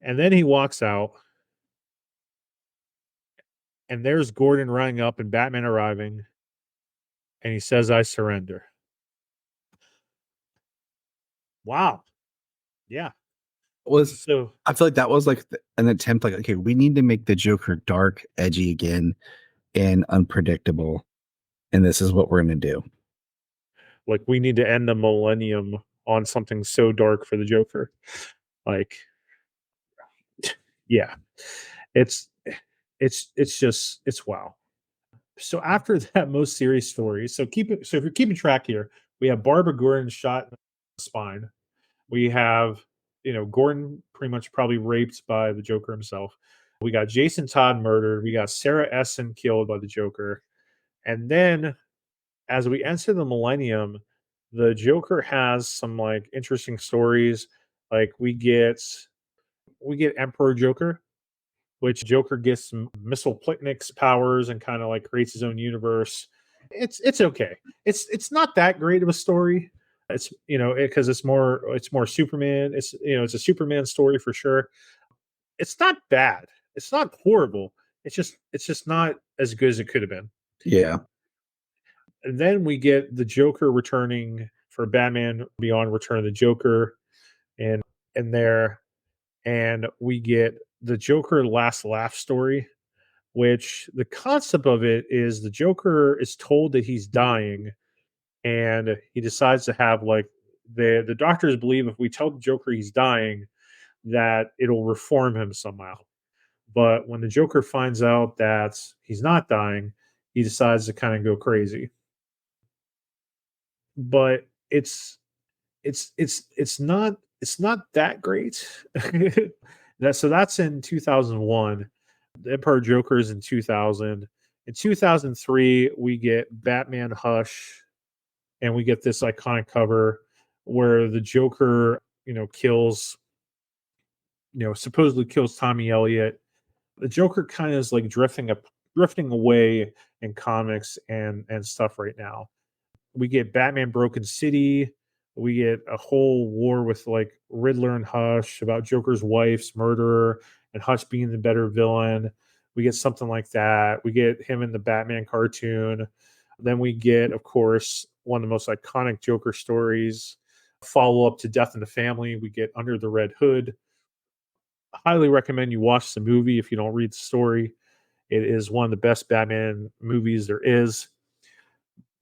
S1: And then he walks out, and there's Gordon running up and Batman arriving, and he says, I surrender. Wow. Yeah. So
S2: I feel like that was like an attempt, like, okay, we need to make the Joker dark, edgy again, and unpredictable. And this is what we're going to do.
S1: Like, we need to end the millennium on something so dark for the Joker. Like, yeah, it's just, it's wow. So after that most serious story, so if you're keeping track here, we have Barbara Gordon shot in the spine. We have, Gordon pretty much probably raped by the Joker himself. We got Jason Todd murdered. We got Sarah Essen killed by the Joker. And then as we enter the millennium, the Joker has some like interesting stories. Like we get Emperor Joker, which Joker gets some missile Plitnik's powers and kind of like creates his own universe. It's okay. It's not that great of a story. It's because it's more Superman. It's a Superman story for sure. It's not bad. It's not horrible. It's just not as good as it could have been.
S2: Yeah.
S1: And then we get the Joker returning for Batman Beyond Return of the Joker and there, and we get the Joker last laugh story, which the concept of it is the Joker is told that he's dying, and he decides to have like the doctors believe if we tell the Joker he's dying, that it'll reform him somehow. But when the Joker finds out that he's not dying, he decides to kind of go crazy. But it's not that great. That's in 2001. The Emperor Joker is in 2000. In 2003, we get Batman Hush, and we get this iconic cover where the Joker, kills supposedly kills Tommy Elliott. The Joker kind of is like drifting away in comics and stuff right now. We get Batman Broken City. We get a whole war with like Riddler and Hush about Joker's wife's murderer and Hush being the better villain. We get something like that. We get him in the Batman cartoon. Then we get, of course, one of the most iconic Joker stories, follow up to Death in the Family. We get Under the Red Hood. I highly recommend you watch the movie if you don't read the story. It is one of the best Batman movies there is.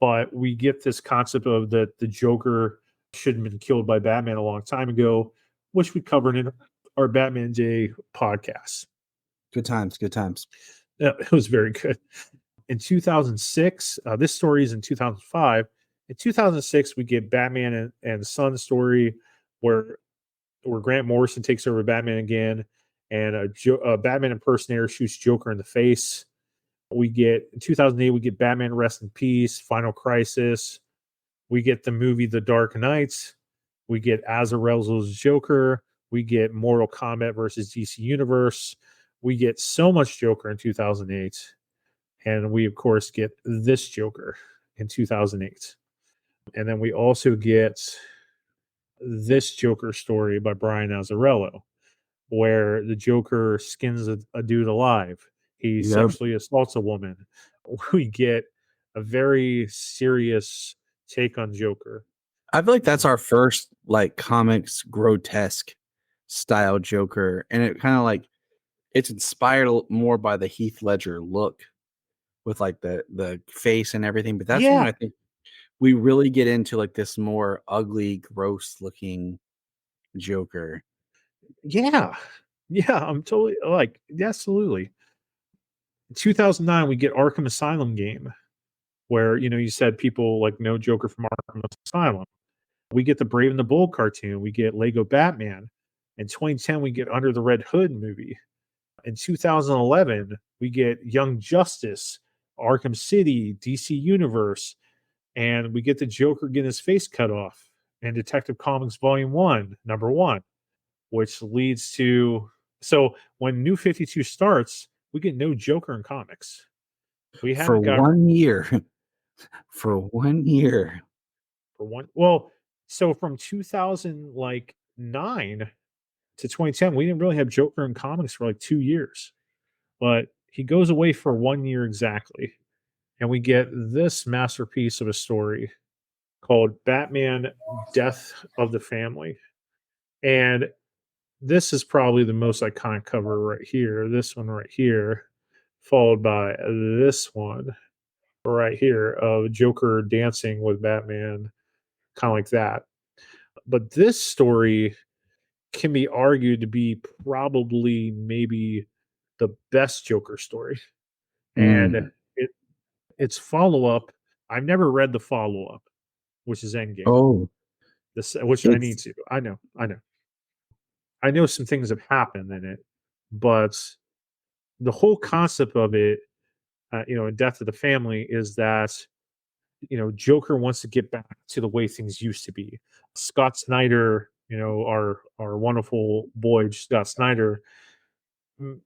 S1: But we get this concept of that the Joker should have been killed by Batman a long time ago, which we covered in our Batman Day podcast.
S2: Good times, good times.
S1: Yeah, it was very good. In 2006, this story is in 2005. In 2006, we get Batman and Son story where Grant Morrison takes over Batman again, and a Batman impersonator shoots Joker in the face. We get in 2008, we get Batman Rest in Peace, Final Crisis. We get the movie The Dark Knight. We get Azzarello's Joker. We get Mortal Kombat versus DC Universe. We get so much Joker in 2008. And we, of course, get this Joker in 2008. And then we also get this Joker story by Brian Azzarello, where the Joker skins a dude alive. He
S2: Yep.
S1: sexually assaults a woman. We get a very serious take on Joker.
S2: I feel like that's our first like comics grotesque style Joker, and it kind of like it's inspired more by the Heath Ledger look with like the face and everything. But that's when
S1: Yeah,
S2: I think we really get into like this more ugly, gross looking Joker.
S1: yeah, yeah. I'm totally like, absolutely. In 2009, we get Arkham Asylum game, where you said people like know Joker from Arkham Asylum. We get the Brave and the Bold cartoon. We get Lego Batman. In 2010, we get Under the Red Hood movie. In 2011, we get Young Justice, Arkham City, DC Universe, and we get the Joker getting his face cut off in Detective Comics Volume 1, number 1, which leads to. So when New 52 starts, we get no Joker in comics. We
S2: For
S1: haven't got
S2: 1 year. For 1 year.
S1: for one. Well, so from 2009 to 2010, we didn't really have Joker in comics for like 2 years, but he goes away for 1 year exactly. And we get this masterpiece of a story called Batman Death of the Family. And this is probably the most iconic cover right here. This one right here, followed by this one right here of Joker dancing with Batman, kind of like that. But this story can be argued to be probably maybe the best Joker story. And
S2: Mm.
S1: it its follow up, I've never read the follow up, which is Endgame.
S2: Oh,
S1: This, which I need
S2: it's
S1: to. I know some things have happened in it, but the whole concept of it, in Death of the Family, is that Joker wants to get back to the way things used to be. Scott Snyder, our wonderful boy Scott Snyder,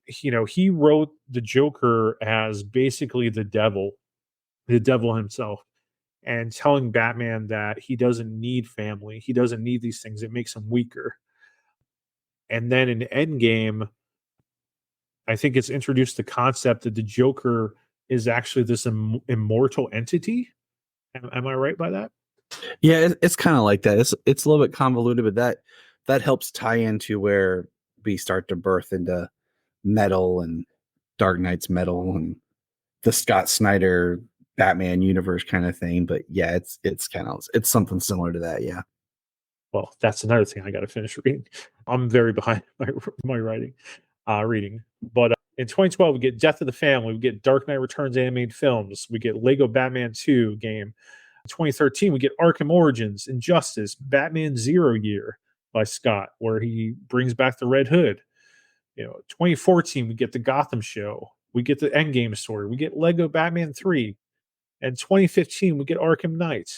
S1: he wrote the Joker as basically the devil himself, and telling Batman that he doesn't need family, he doesn't need these things. It makes him weaker. And then in Endgame, I think it's introduced the concept that the Joker is actually this immortal entity. Am I right by that?
S2: yeah, it's kind of like that. It's a little bit convoluted, but that helps tie into where we start to birth into metal and Dark Knight's metal and the Scott Snyder Batman universe kind of thing. But yeah, it's kind of it's something similar to that. Yeah.
S1: Well, that's another thing I got to finish reading. I'm very behind my writing, reading. But in 2012, we get Death of the Family, we get Dark Knight Returns animated films, we get Lego Batman 2 game. In 2013, we get Arkham Origins, Injustice, Batman Zero Year by Scott, where he brings back the Red Hood. 2014, we get the Gotham Show, we get the Endgame story, we get Lego Batman 3. And 2015, we get Arkham Knight.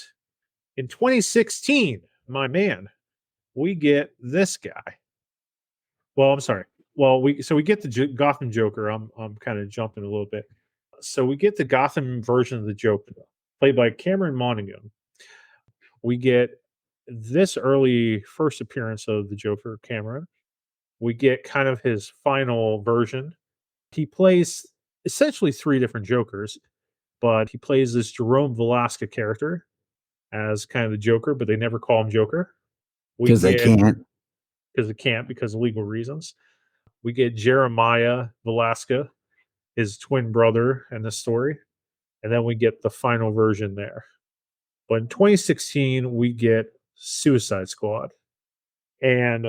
S1: In 2016, my man, we get this guy. Well, I'm sorry. Well, we get the Gotham Joker. I'm kind of jumping a little bit. So we get the Gotham version of the Joker, played by Cameron Monaghan. We get this early first appearance of the Joker, Cameron. We get kind of his final version. He plays essentially three different Jokers, but he plays this Jerome Velasquez character as kind of the Joker, but they never call him Joker. We
S2: because they
S1: get,
S2: can't.
S1: because it can't, because of legal reasons. We get Jeremiah Velasquez, his twin brother in the story, and then we get the final version there. But in 2016, we get Suicide Squad, and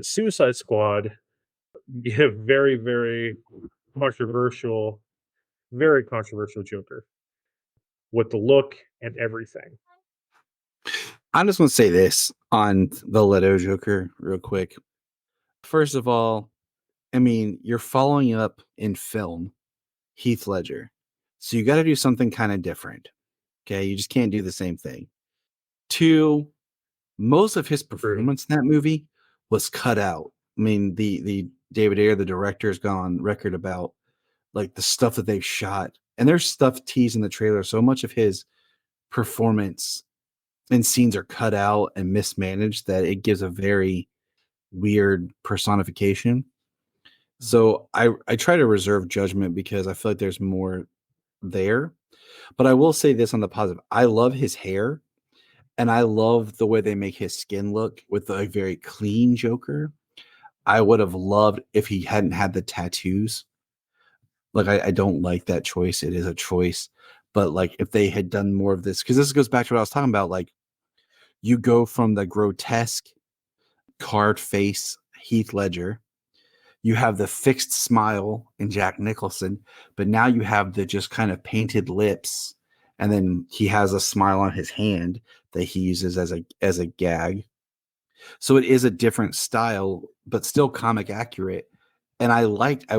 S1: Suicide Squad, you have controversial, very controversial Joker with the look and everything.
S2: I'm just going to say this on the Leto Joker real quick. First of all, I mean, you're following up in film Heath Ledger. So you got to do something kind of different. Okay. You just can't do the same thing. Two, most of his
S1: True.
S2: performance in that movie was cut out. I mean, the David Ayer, the director, has gone on record about like the stuff that they've shot. And there's stuff teased in the trailer. So much of his performance and scenes are cut out and mismanaged that it gives a very weird personification. So I try to reserve judgment because I feel like there's more there. But I will say this on the positive. I love his hair and I love the way they make his skin look with a very clean Joker. I would have loved if he hadn't had the tattoos. Like I don't like that choice. It is a choice. But like if they had done more of this, because this goes back to what I was talking about, like you go from the grotesque carved face Heath Ledger. You have the fixed smile in Jack Nicholson, but now you have the just kind of painted lips, and then he has a smile on his hand that he uses as a gag. So it is a different style, but still comic accurate. And I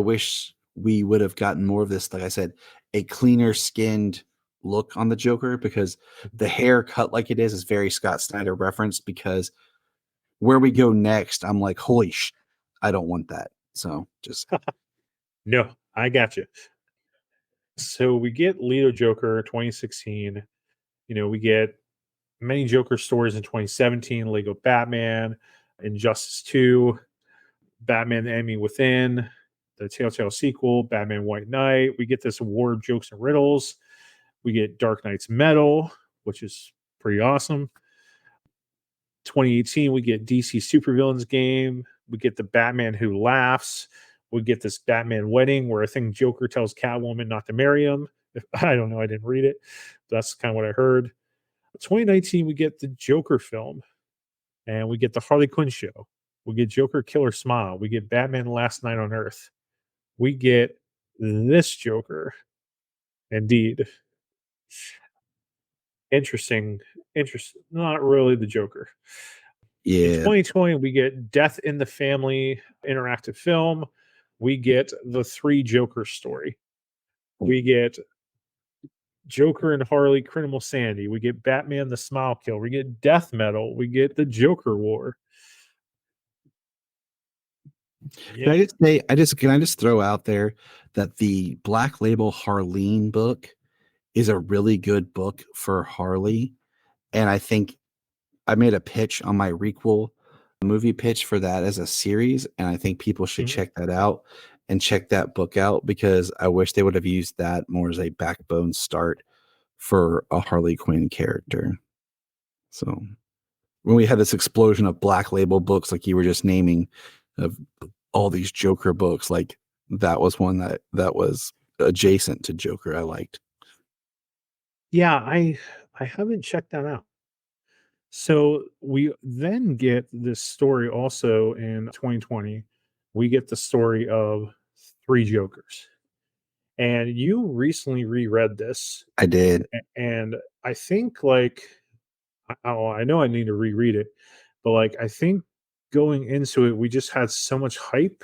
S2: wish we would have gotten more of this, like I said, a cleaner skinned look on the Joker because the hair cut like it is very Scott Snyder reference because where we go next, I'm like, holy I don't want that. So just
S1: No, I got you. So we get Leto Joker 2016. We get many Joker stories in 2017, Lego Batman, Injustice 2, Batman the Enemy Within, the Telltale sequel, Batman White Knight. We get this War of Jokes and Riddles. We get Dark Knight's Metal, which is pretty awesome. 2018, we get DC Supervillains game. We get the Batman Who Laughs. We get this Batman Wedding where I think Joker tells Catwoman not to marry him. I don't know. I didn't read it. That's kind of what I heard. 2019, we get the Joker film and we get the Harley Quinn show. We get Joker Killer Smile. We get Batman Last Night on Earth. We get this Joker. Indeed. Interesting. Interesting. Not really the Joker. In
S2: yeah.
S1: 2020, we get Death in the Family interactive film. We get the Three Joker story. We get Joker and Harley Criminal Sandy. We get Batman the Smile Kill. We get Death Metal. We get the Joker War.
S2: Can
S1: Yeah.
S2: I just say can I just throw out there that the Black Label Harleen book is a really good book for Harley. And I think I made a pitch on my requel movie pitch for that as a series. And I think people should
S1: Mhm.
S2: check that out and check that book out because I wish they would have used that more as a backbone start for a Harley Quinn character. So when we had this explosion of Black Label books, like you were just naming, of all these Joker books, like that was one that was adjacent to Joker I liked.
S1: Yeah, I haven't checked that out. So we then get this story also in 2020. We get the story of Three Jokers. And you recently reread this,
S2: I did.
S1: and I think like I know I need to reread it, but like I think going into it, we just had so much hype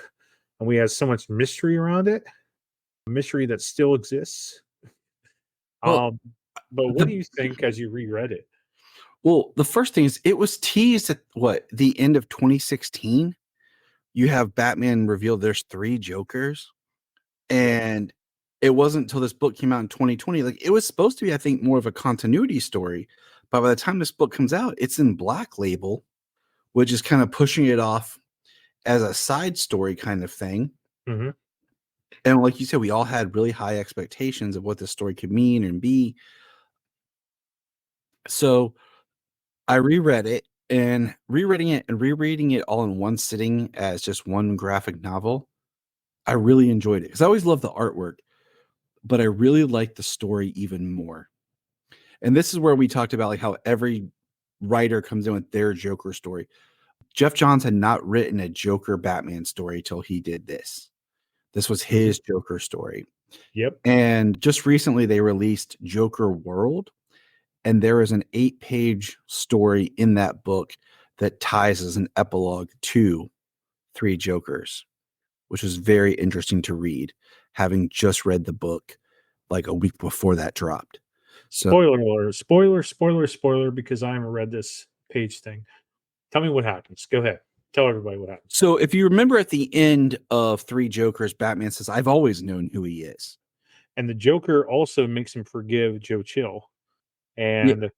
S1: and we had so much mystery around it, mystery that still exists.
S2: Well,
S1: Um, but what do
S2: the
S1: you think as you reread it?
S2: the first thing is it was teased at what the end of 2016. you have Batman reveal there's 3 Jokers,
S1: Yeah.
S2: and it wasn't until this book came out in 2020. Like, it was supposed to be, I think, more of a continuity story, but by the time this book comes out, it's in Black Label, which is kind of pushing it off as a side story kind of thing.
S1: Hmm.
S2: And like you said, we all had really high expectations of what this story could mean and be. So I reread it, and rereading it and rereading it all in one sitting as just one graphic novel, I really enjoyed it because I always loved the artwork, but I really liked the story even more. And this is where we talked about like how every writer comes in with their Joker story. Jeff Johns had not written a Joker Batman story till he did this. This was
S1: Hmm.
S2: his Joker story.
S1: Yep.
S2: And just recently they released Joker World, and there is an 8-page story in that book that ties as an epilogue to 3 Jokers, which was very interesting to read, having just read the book like a week before that dropped. So
S1: Spoiler alert! Spoiler! Spoiler! Spoiler! Because I haven't read this page thing. Tell me what happens. Go ahead. Tell everybody what happens.
S2: so if you remember at the end of 3 Jokers, Batman says, "I've always known who he is."
S1: And the Joker also makes him forgive Joe Chill,
S2: Yeah,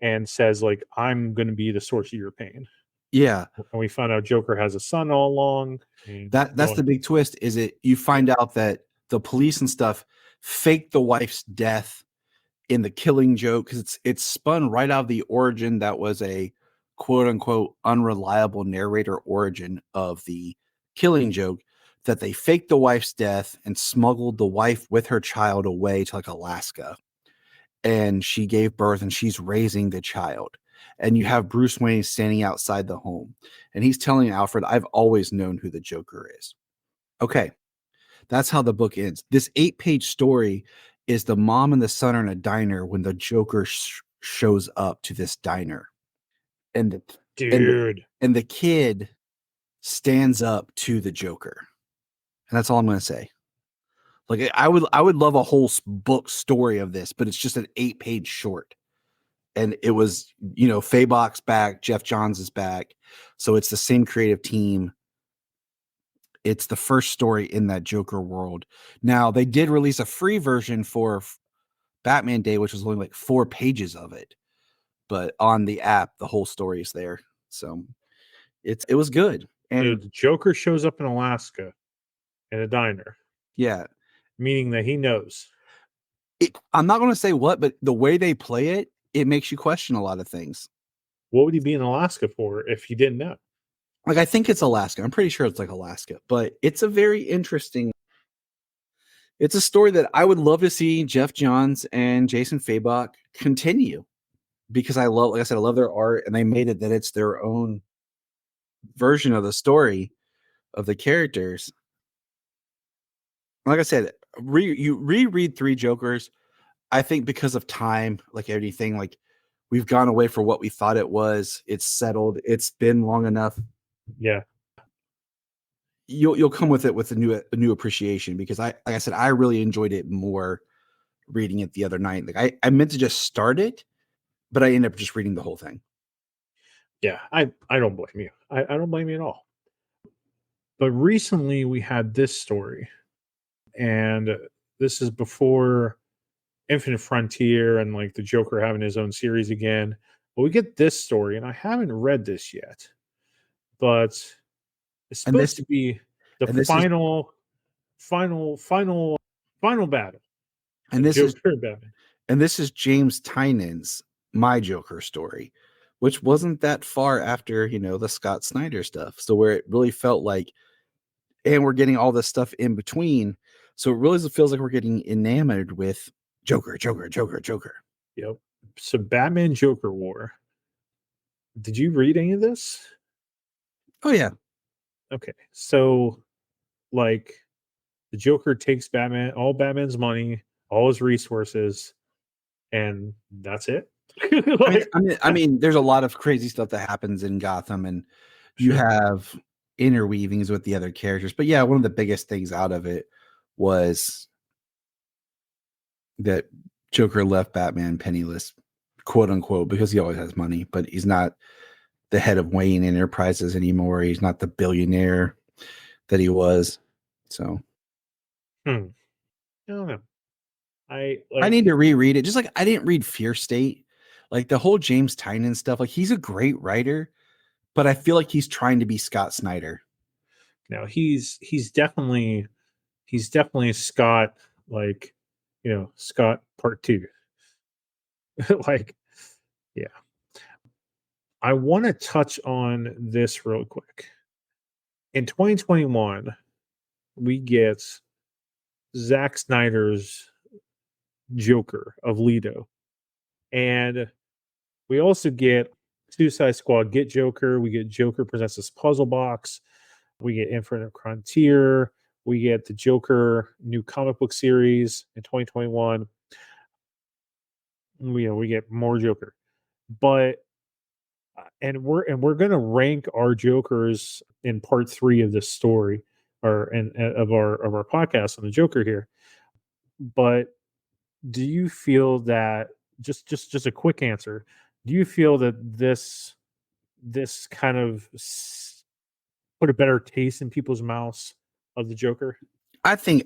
S1: and says like, "I'm going to be the source of your pain."
S2: yeah.
S1: And we find out Joker has a son all along. And
S2: That's
S1: well,
S2: the big twist, is it you find out that the police and stuff faked the wife's death in the Killing Joke, because it's spun right out of the origin that was a quote unquote unreliable narrator origin of the Killing Joke, that they faked the wife's death and smuggled the wife with her child away to like Alaska, and she gave birth and she's raising the child, and you have Bruce Wayne standing outside the home, and he's telling Alfred, "I've always known who the Joker is." Okay, that's how the book ends. This 8-page story is the mom and the son are in a diner when the Joker shows up to this diner, and the and the,
S1: dude,
S2: and the kid stands up to the Joker, and that's all I'm going to say. Like, I would love a whole book story of this, but it's just an 8-page short, and it was, Fabok's back, Jeff Johns is back, so it's the same creative team. It's the first story in that Joker world. Now, they did release a free version for Batman Day, which was only like 4 pages of it, but on the app, the whole story is there. So it was good.
S1: so
S2: And
S1: the Joker shows up in Alaska in a diner,
S2: yeah,
S1: meaning that he knows.
S2: I'm not going to say what, but the way they play it, it makes you question a lot of things.
S1: What would he be in Alaska for if he didn't know?
S2: Like, I think it's Alaska. I'm pretty sure it's like Alaska, but it's a very interesting. It's a story that I would love to see Jeff Johns and Jason Fabok continue, because I love, like I said, I love their art, and they made it that it's their own version of the story of the characters. Like I said, you reread 3 Jokers. I think because of time, like everything, like we've gone away for what we thought it was. It's settled. It's been long enough.
S1: Yeah,
S2: You'll come with it with a new appreciation, because like I said, I really enjoyed it more reading it the other night. Like, I meant to just start it, but I ended up just reading the whole thing.
S1: yeah. I don't blame you. I don't blame you at all. But recently we had this story, and this is before Infinite Frontier and like the Joker having his own series again. But we get this story, and I haven't read this yet, but it's
S2: And
S1: supposed
S2: this
S1: to be the
S2: and this is
S1: final battle
S2: and
S1: of
S2: this is
S1: Joker and Batman.
S2: and this is James Tynan's My Joker story, which wasn't that far after, the Scott Snyder stuff. So where it really felt like, and we're getting all this stuff in between. So it really feels like we're getting enamored with Joker, Joker, Joker, Joker.
S1: Yep. So Batman Joker War. Did you read any of this?
S2: Oh yeah.
S1: Okay. So like the Joker takes all Batman's money, all his resources, and that's it.
S2: I mean,
S1: Like,
S2: I mean, I mean, there's a lot of crazy stuff that happens in Gotham, and you
S1: sure.
S2: have interweavings with the other characters. But yeah, one of the biggest things out of it was that Joker left Batman penniless, quote unquote, because he always has money, but he's not the head of Wayne Enterprises anymore. He's not the billionaire. that he was. So
S1: Hmm. I don't know. I
S2: I
S1: like.
S2: need to reread it. Just like I didn't read Fear State, like the whole James Tynion stuff. Like he's a great writer, but I feel like he's trying to be Scott Snyder.
S1: Now he's definitely Scott, like, Scott part two. Like, yeah. I want to touch on this real quick. In 2021, we get Zack Snyder's Joker of Leto, and we also get Suicide Squad Get Joker. We get Joker presents this puzzle box. We get Infinite Frontier. We get the Joker new comic book series in 2021. We get more Joker, but and we're gonna rank our Jokers in part three of this story, or of our podcast on the Joker here. But do you feel that, just a quick answer? Do you feel that this kind of put a better taste in people's mouths of the Joker?
S2: I think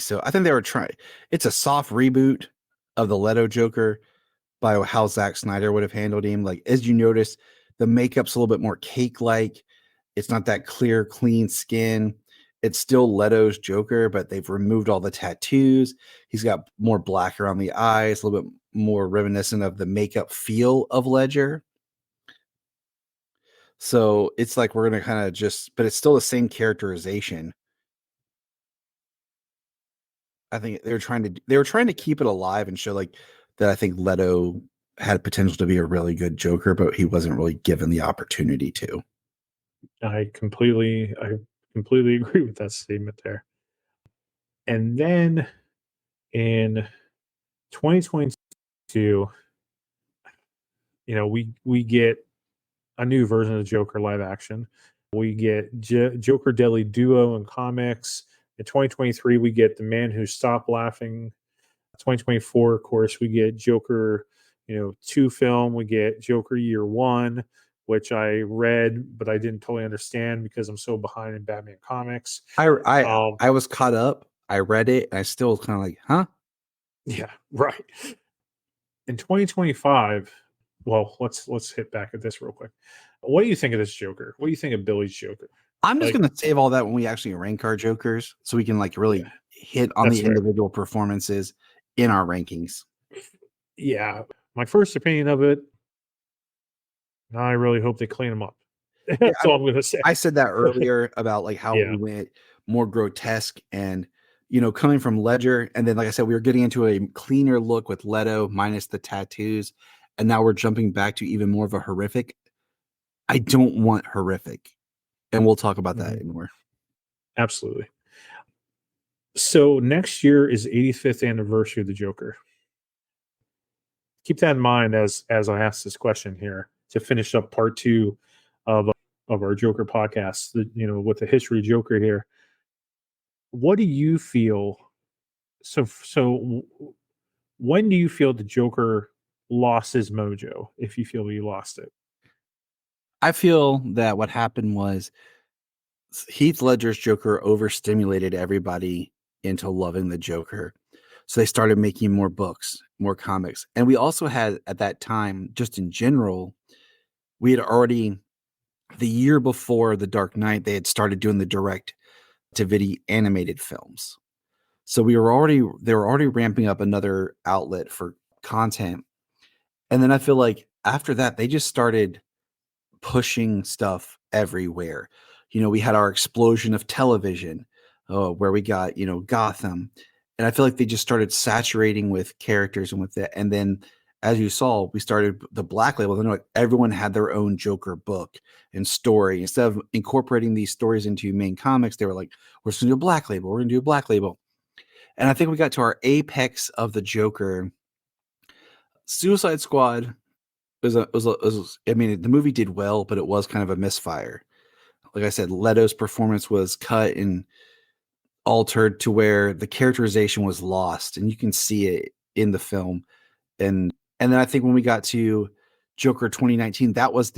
S2: so. I think they were trying. It's a soft reboot of the Leto Joker by how Zack Snyder would have handled him. Like as you notice, the makeup's a little bit more cake-like. It's not that clear, clean skin. It's still Leto's Joker, but they've removed all the tattoos. He's got more black around the eyes, a little bit more reminiscent of the makeup feel of Ledger. So it's like we're gonna kind of just, but it's still the same characterization. I think they were trying to keep it alive and show like that. I think Leto had potential to be a really good Joker, but he wasn't really given the opportunity to.
S1: I completely agree with that statement there. And then in 2022, we get a new version of the Joker live action. We get Joker Deadly Duo in comics. In 2023, we get The Man Who Stopped Laughing. 2024, of course, we get Joker, 2 film. We get Joker Year One, which I read, but I didn't totally understand because I'm so behind in Batman comics.
S2: I I
S1: Um,
S2: I was caught up. I read it, and I still kind of like, huh?
S1: yeah, right. In 2025, well, let's hit back at this real quick. What do you think of this Joker? What do you think of Billy's Joker?
S2: I'm just
S1: Like,
S2: gonna save all that when we actually rank our Jokers, so we can like
S1: yeah,
S2: really hit on
S1: that's
S2: the
S1: fair.
S2: individual performances in our rankings.
S1: Yeah, my first opinion of it, I really hope they clean him up.
S2: Yeah,
S1: That's all I'm gonna say.
S2: I said that earlier about like how
S1: Yeah.
S2: we went more grotesque and coming from Ledger, and then like I said, we were getting into a cleaner look with Leto minus the tattoos, and now we're jumping back to even more of a horrific. I don't want horrific, and we'll talk about that
S1: Mhm.
S2: more.
S1: Absolutely. So next year is 85th anniversary of the Joker. Keep that in mind as I ask this question here to finish up part two of our Joker podcast. With the history of Joker here. What do you feel? When do you feel the Joker lost his mojo? If you feel he lost it,
S2: I feel that what happened was Heath Ledger's Joker overstimulated everybody into loving the Joker. So they started making more books, more comics. And we also had at that time, just in general, we had already the year before The Dark Knight, they had started doing the direct to video animated films. So they were already ramping up another outlet for content. And then I feel like after that, they just started pushing stuff everywhere. We had our explosion of television, where we got, Gotham. And I feel like they just started saturating with characters and with it. And then, as you saw, we started the Black Label. Then like everyone had their own Joker book and story. Instead of incorporating these stories into main comics, they were like, we're just going to do a Black Label. We're going to do a Black Label. And I think we got to our apex of the Joker. Suicide Squad I mean, the movie did well, but it was kind of a misfire. Like I said, Leto's performance was cut and altered to where the characterization was lost, and you can see it in the film. And then I think when we got to Joker 2019, that was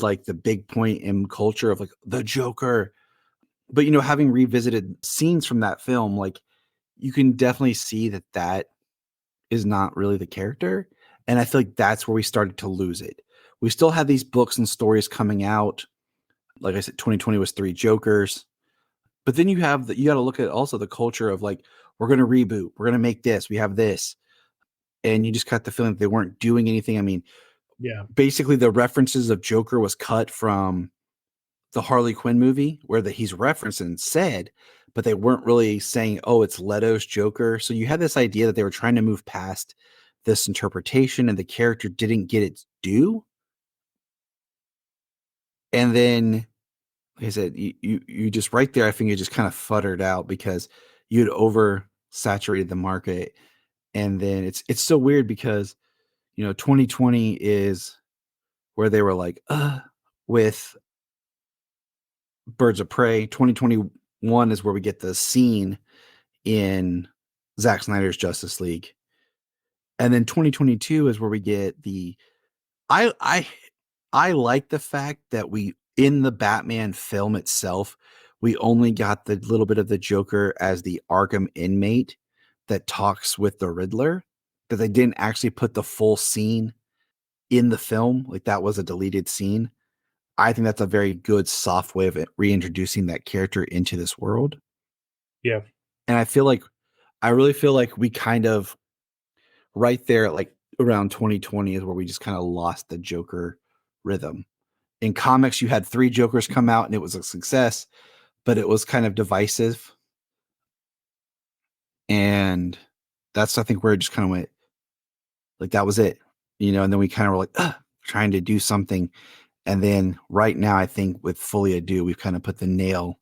S2: like the big point in culture of like the Joker. But having revisited scenes from that film, like you can definitely see that that is not really the character. And I feel like that's where we started to lose it. We still had these books and stories coming out. Like I said, 2020 was Three Jokers. But then you got to look at also the culture of like, we're going to reboot, we're going to make this, we have this. And you just got the feeling that they weren't doing anything. I mean,
S1: Yeah.
S2: basically the references of Joker was cut from the Harley Quinn movie where he's referenced and said, but they weren't really saying, oh, it's Leto's Joker. So you had this idea that they were trying to move past this interpretation and the character didn't get its due. And then, like I said, you just right there, I think you just kind of futtered out because you'd oversaturated the market. And then it's so weird because 2020 is where they were like, with Birds of Prey. 2021 is where we get the scene in Zack Snyder's Justice League. And then 2022 is where we get the I I like the fact that we in the Batman film itself, we only got the little bit of the Joker as the Arkham inmate that talks with the Riddler, that they didn't actually put the full scene in the film. Like that was a deleted scene. I think that's a very good soft way of reintroducing that character into this world.
S1: Yeah.
S2: And I really feel like we kind of right there, like around 2020 is where we just kind of lost the Joker rhythm. In comics, you had 3 Jokers come out and it was a success, but it was kind of divisive. And that's, I think, where it just kind of went like that was it, and then we kind of were like, trying to do something. And then right now, I think with Fully Ado, we've kind of put the nail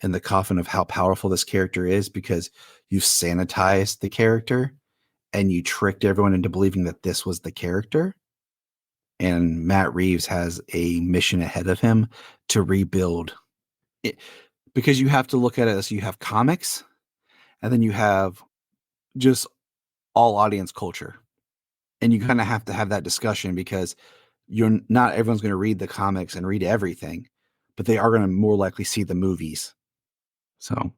S2: in the coffin of how powerful this character is because you've sanitized the character and you tricked everyone into believing that this was the character. And Matt Reeves has a mission ahead of him to rebuild it because you have to look at it as you have comics and then you have just all audience culture. And you kind of have to have that discussion because you're not everyone's going to read the comics and read everything, but they are going to more likely see the movies. So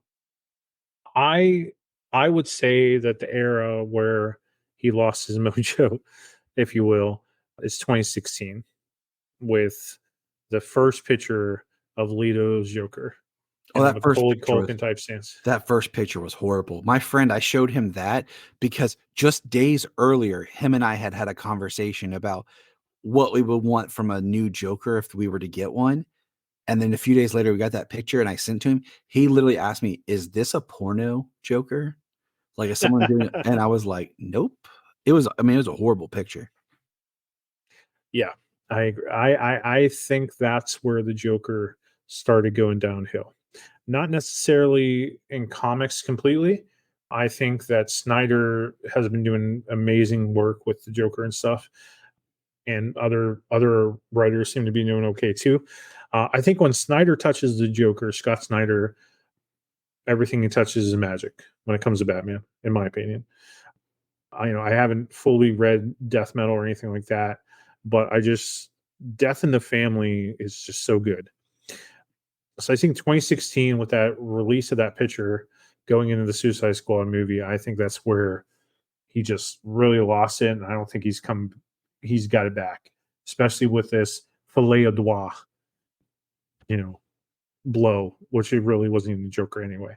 S1: I I would say that the era where he lost his mojo, if you will, is 2016 with the first picture of Leto's Joker
S2: oh,
S1: and the
S2: that first
S1: Macaulay
S2: picture was
S1: Culkin type stance.
S2: that first picture was horrible. My friend, I showed him that because just days earlier, him and I had had a conversation about what we would want from a new Joker if we were to get one. And then a few days later, we got that picture and I sent to him. He literally asked me, "Is this a porno Joker? Like, is someone doing it?" And I was like, "Nope." I mean, it was a horrible picture.
S1: Yeah, I agree. I think that's where the Joker started going downhill. Not necessarily in comics completely. I think that Snyder has been doing amazing work with the Joker and stuff, and other writers seem to be doing okay too. I think when Snyder touches the Joker, Scott Snyder, everything he touches is magic when it comes to Batman, in my opinion. I haven't fully read Death Metal or anything like that, but I just Death in the Family is just so good. So I think 2016 with that release of that picture going into the Suicide Squad movie, I think that's where he just really lost it, and I don't think he's got it back, especially with this filet au doigt, you know, blow, which it really wasn't even the Joker anyway.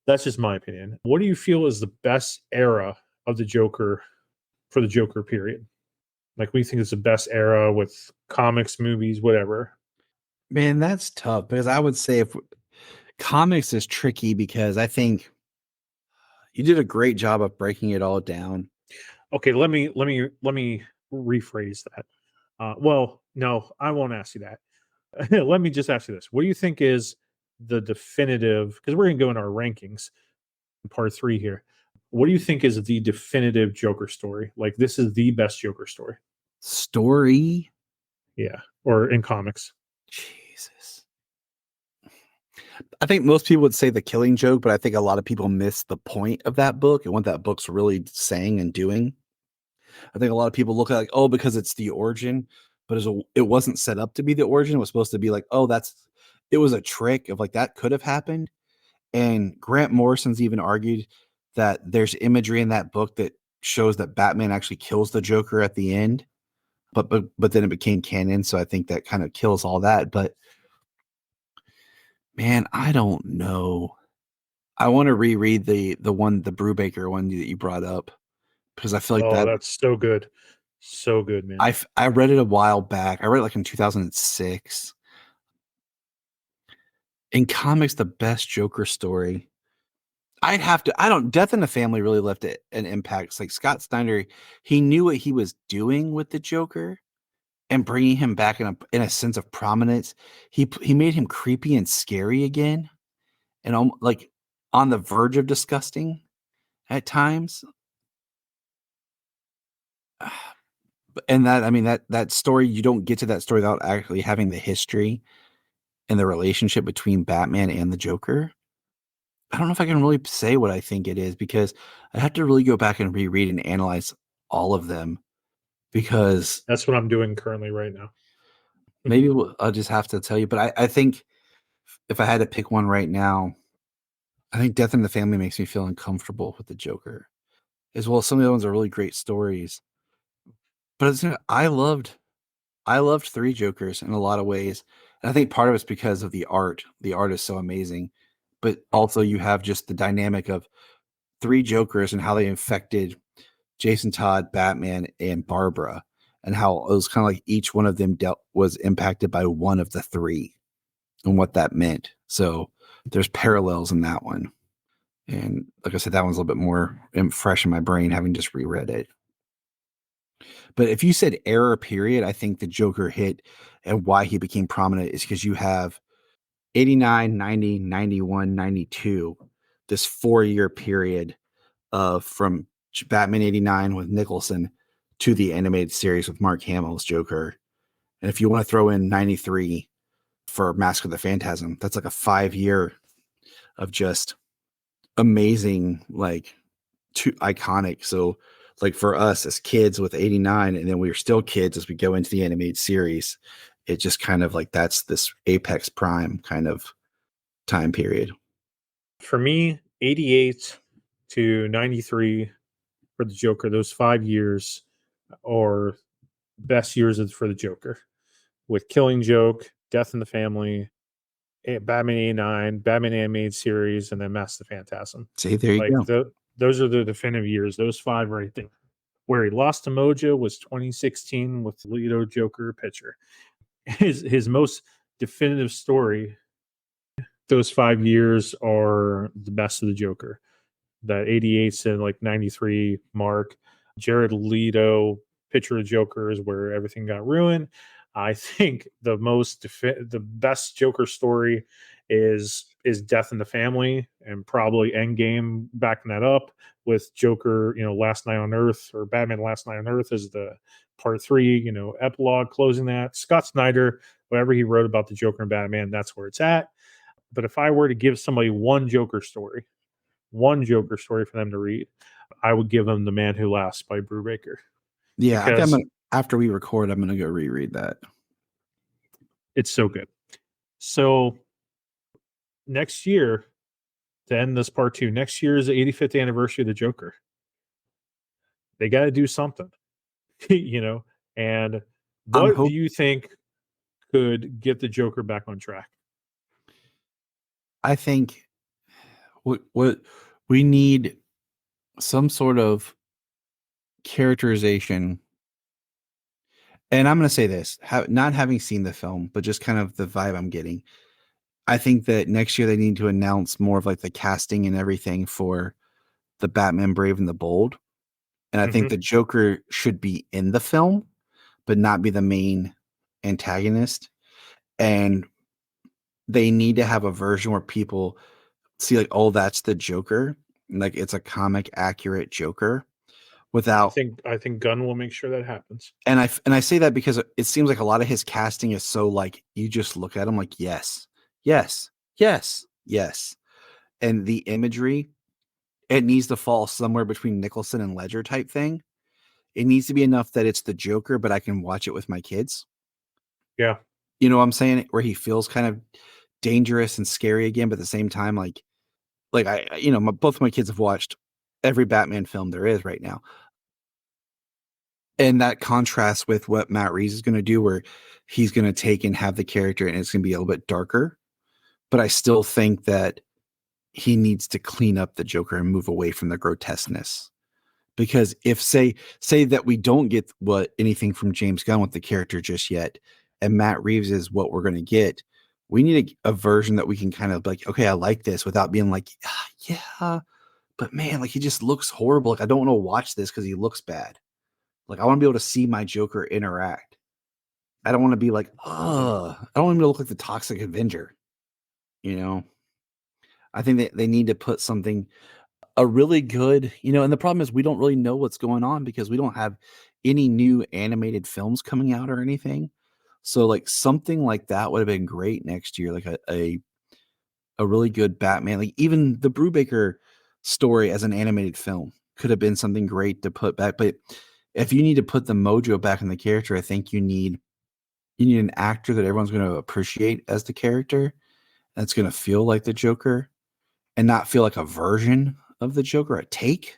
S1: That's just my opinion. What do you feel is the best era of the Joker for the Joker period? Like, we think it's the best era with comics, movies, whatever.
S2: Man, that's tough because I would say if comics is tricky because I think you did a great job of breaking it all down.
S1: Okay, let me rephrase that. Well, no, I won't ask you that. Let me just ask you this: what do you think is the definitive? Because we're gonna go in our rankings, in part three here. What do you think is the definitive Joker story? Like, this is the best Joker story.
S2: Story.
S1: Yeah, or in comics.
S2: Jesus. I think most people would say The Killing Joke, but I think a lot of people miss the point of that book and what that book's really saying and doing. I think a lot of people look at like, oh, because it's the origin, but it wasn't set up to be the origin. It was supposed to be like, oh, that's it was a trick of like that could have happened. And Grant Morrison's even argued that there's imagery in that book that shows that Batman actually kills the Joker at the end, but then it became canon, so I think that kind of kills all that. But man, I don't know. I want to reread the Brubaker one that you brought up because I feel like
S1: Oh,
S2: that
S1: that's so good. So good, man.
S2: I read it a while back. I read it like in 2006. In comics, the best Joker story. I'd have to. I don't. Death in the Family really left an impact. It's like Scott Snyder, he knew what he was doing with the Joker and bringing him back in a sense of prominence. He made him creepy and scary again, and like on the verge of disgusting at times. And that I mean that story, you don't get to that story without actually having the history and the relationship between Batman and the Joker. I don't know if I can really say what I think it is because I have to really go back and reread and analyze all of them because
S1: That's what I'm doing currently right now.
S2: maybe I'll just have to tell you. But I think if I had to pick one right now, I think Death in the Family makes me feel uncomfortable with the Joker, as well as some of the other ones are really great stories. But I loved Three Jokers in a lot of ways. And I think part of it's because of the art. The art is so amazing. But also you have just the dynamic of Three Jokers and how they infected Jason Todd, Batman, and Barbara, and how it was kind of like each one of them was impacted by one of the three and what that meant. So there's parallels in that one. And like I said, that one's a little bit more fresh in my brain, having just reread it. But if you said era period, I think the Joker hit and why he became prominent is because you have 89, 90, 91, 92, this 4-year period of from Batman 89 with Nicholson to the animated series with Mark Hamill's Joker. And if you want to throw in 93 for Mask of the Phantasm, that's like a 5-year of just amazing, like too iconic. So like for us as kids with 89, and then we were still kids as we go into the animated series, it just kind of like that's this apex prime kind of time period.
S1: For me, 88 to 93 for the Joker, those 5 years are best years for the Joker. With Killing Joke, Death in the Family, Batman 89, Batman animated series, and then Mask of the Phantasm.
S2: See, there you
S1: Like
S2: go.
S1: those are the definitive years. Those five right there. Where he lost to Mojo was 2016 with Leto Joker pitcher. His most definitive story. Those 5 years are the best of the Joker. That 88 to like 93 mark. Jared Leto pitcher of Joker is where everything got ruined. I think the best Joker story is Death in the Family and probably Endgame backing that up with Joker, Last Night on Earth or Batman Last Night on Earth as the part 3, epilogue closing that. Scott Snyder, whatever he wrote about the Joker and Batman, that's where it's at. But if I were to give somebody one Joker story for them to read, I would give them The Man Who Laughs by Brubaker
S2: Yeah, I think
S1: because
S2: after we record, I'm gonna go reread that.
S1: it's so good. So next year, to end this part 2, next year is the 85th anniversary of the Joker. They got to do something, And
S2: I'm
S1: what do
S2: hope
S1: you think could get the Joker back on track?
S2: I think what we need some sort of characterization. And I'm going to say this, not having seen the film, but just kind of the vibe I'm getting. I think that next year they need to announce more of like the casting and everything for the Batman Brave and the Bold. And I think
S1: Mm-hmm.
S2: the Joker should be in the film, but not be the main antagonist. And they need to have a version where people see like, oh, that's the Joker. Like it's a comic accurate Joker
S1: I
S2: without.
S1: think I think Gunn will make sure that happens.
S2: And I say that because it seems like a lot of his casting is so like you just look at him like yes, yes, yes, yes, and the imagery, it needs to fall somewhere between Nicholson and Ledger type thing. It needs to be enough that it's the Joker, but I can watch it with my kids.
S1: Yeah.
S2: You know what I'm saying? Where he feels kind of dangerous and scary again, but at the same time, like you know, both my kids have watched every Batman film there is right now. And that contrasts with what Matt Reeves is going to do, where he's going to take and have the character and it's going to be a little bit darker. But I still think that he needs to clean up the Joker and move away from the grotesqueness. Because if say that we don't get what anything from James Gunn with the character just yet, and Matt Reeves is what we're going to get, we need a version that we can kind of like, okay, I like this without being like, yeah, but man, like he just looks horrible. Like I don't want to watch this because he looks bad. Like I want to be able to see my Joker interact. I don't want to be like, I don't want him to look like the Toxic Avenger. You know, I think they need to put something a really good, you know, and the problem is we don't really know what's going on because we don't have any new animated films coming out or anything. So like something like that would have been great next year, like a really good Batman, like even the Brubaker story as an animated film could have been something great to put back. But if you need to put the mojo back in the character, I think you need an actor that everyone's going to appreciate as the character that's going to feel like the Joker and not feel like a version of the Joker, a take.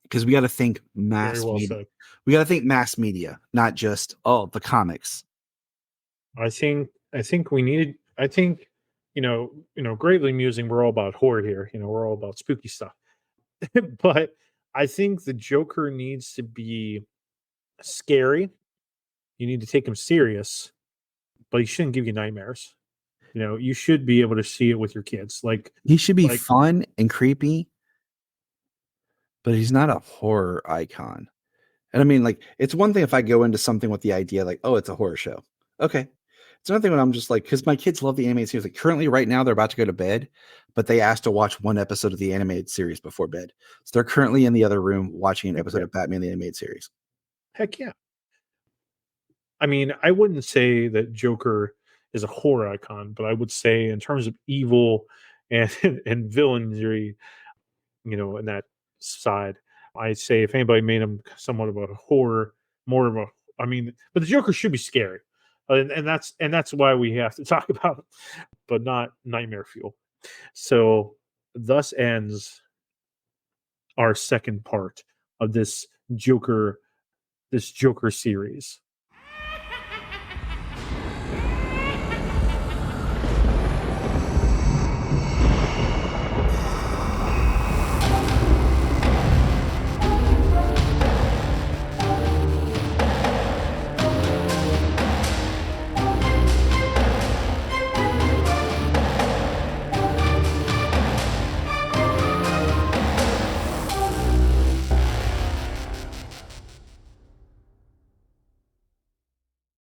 S2: Because we got to think
S1: Very
S2: mass
S1: well
S2: media.
S1: said.
S2: We got to think mass media, not just the comics.
S1: I think we need. I think greatly amusing. We're all about horror here. We're all about spooky stuff. But I think the Joker needs to be scary. You need to take him serious, but he shouldn't give you nightmares. You should be able to see it with your kids.
S2: He should be
S1: Like
S2: fun and creepy, but he's not a horror icon. And I mean, like, it's one thing if I go into something with the idea, like, oh, it's a horror show. Okay. It's another thing when I'm just like, because my kids love the animated series. Like, currently, right now, they're about to go to bed, but they asked to watch one episode of the animated series before bed. So they're currently in the other room watching an
S1: heck
S2: episode
S1: yeah,
S2: of Batman the Animated Series.
S1: heck yeah. I mean, I wouldn't say that Joker is a horror icon, but I would say in terms of evil and and villainry, in that side, I say if anybody made him somewhat of a horror, more of a, I mean, but the Joker should be scary, and that's why we have to talk about him, but not nightmare fuel. So, thus ends our second part of this Joker series.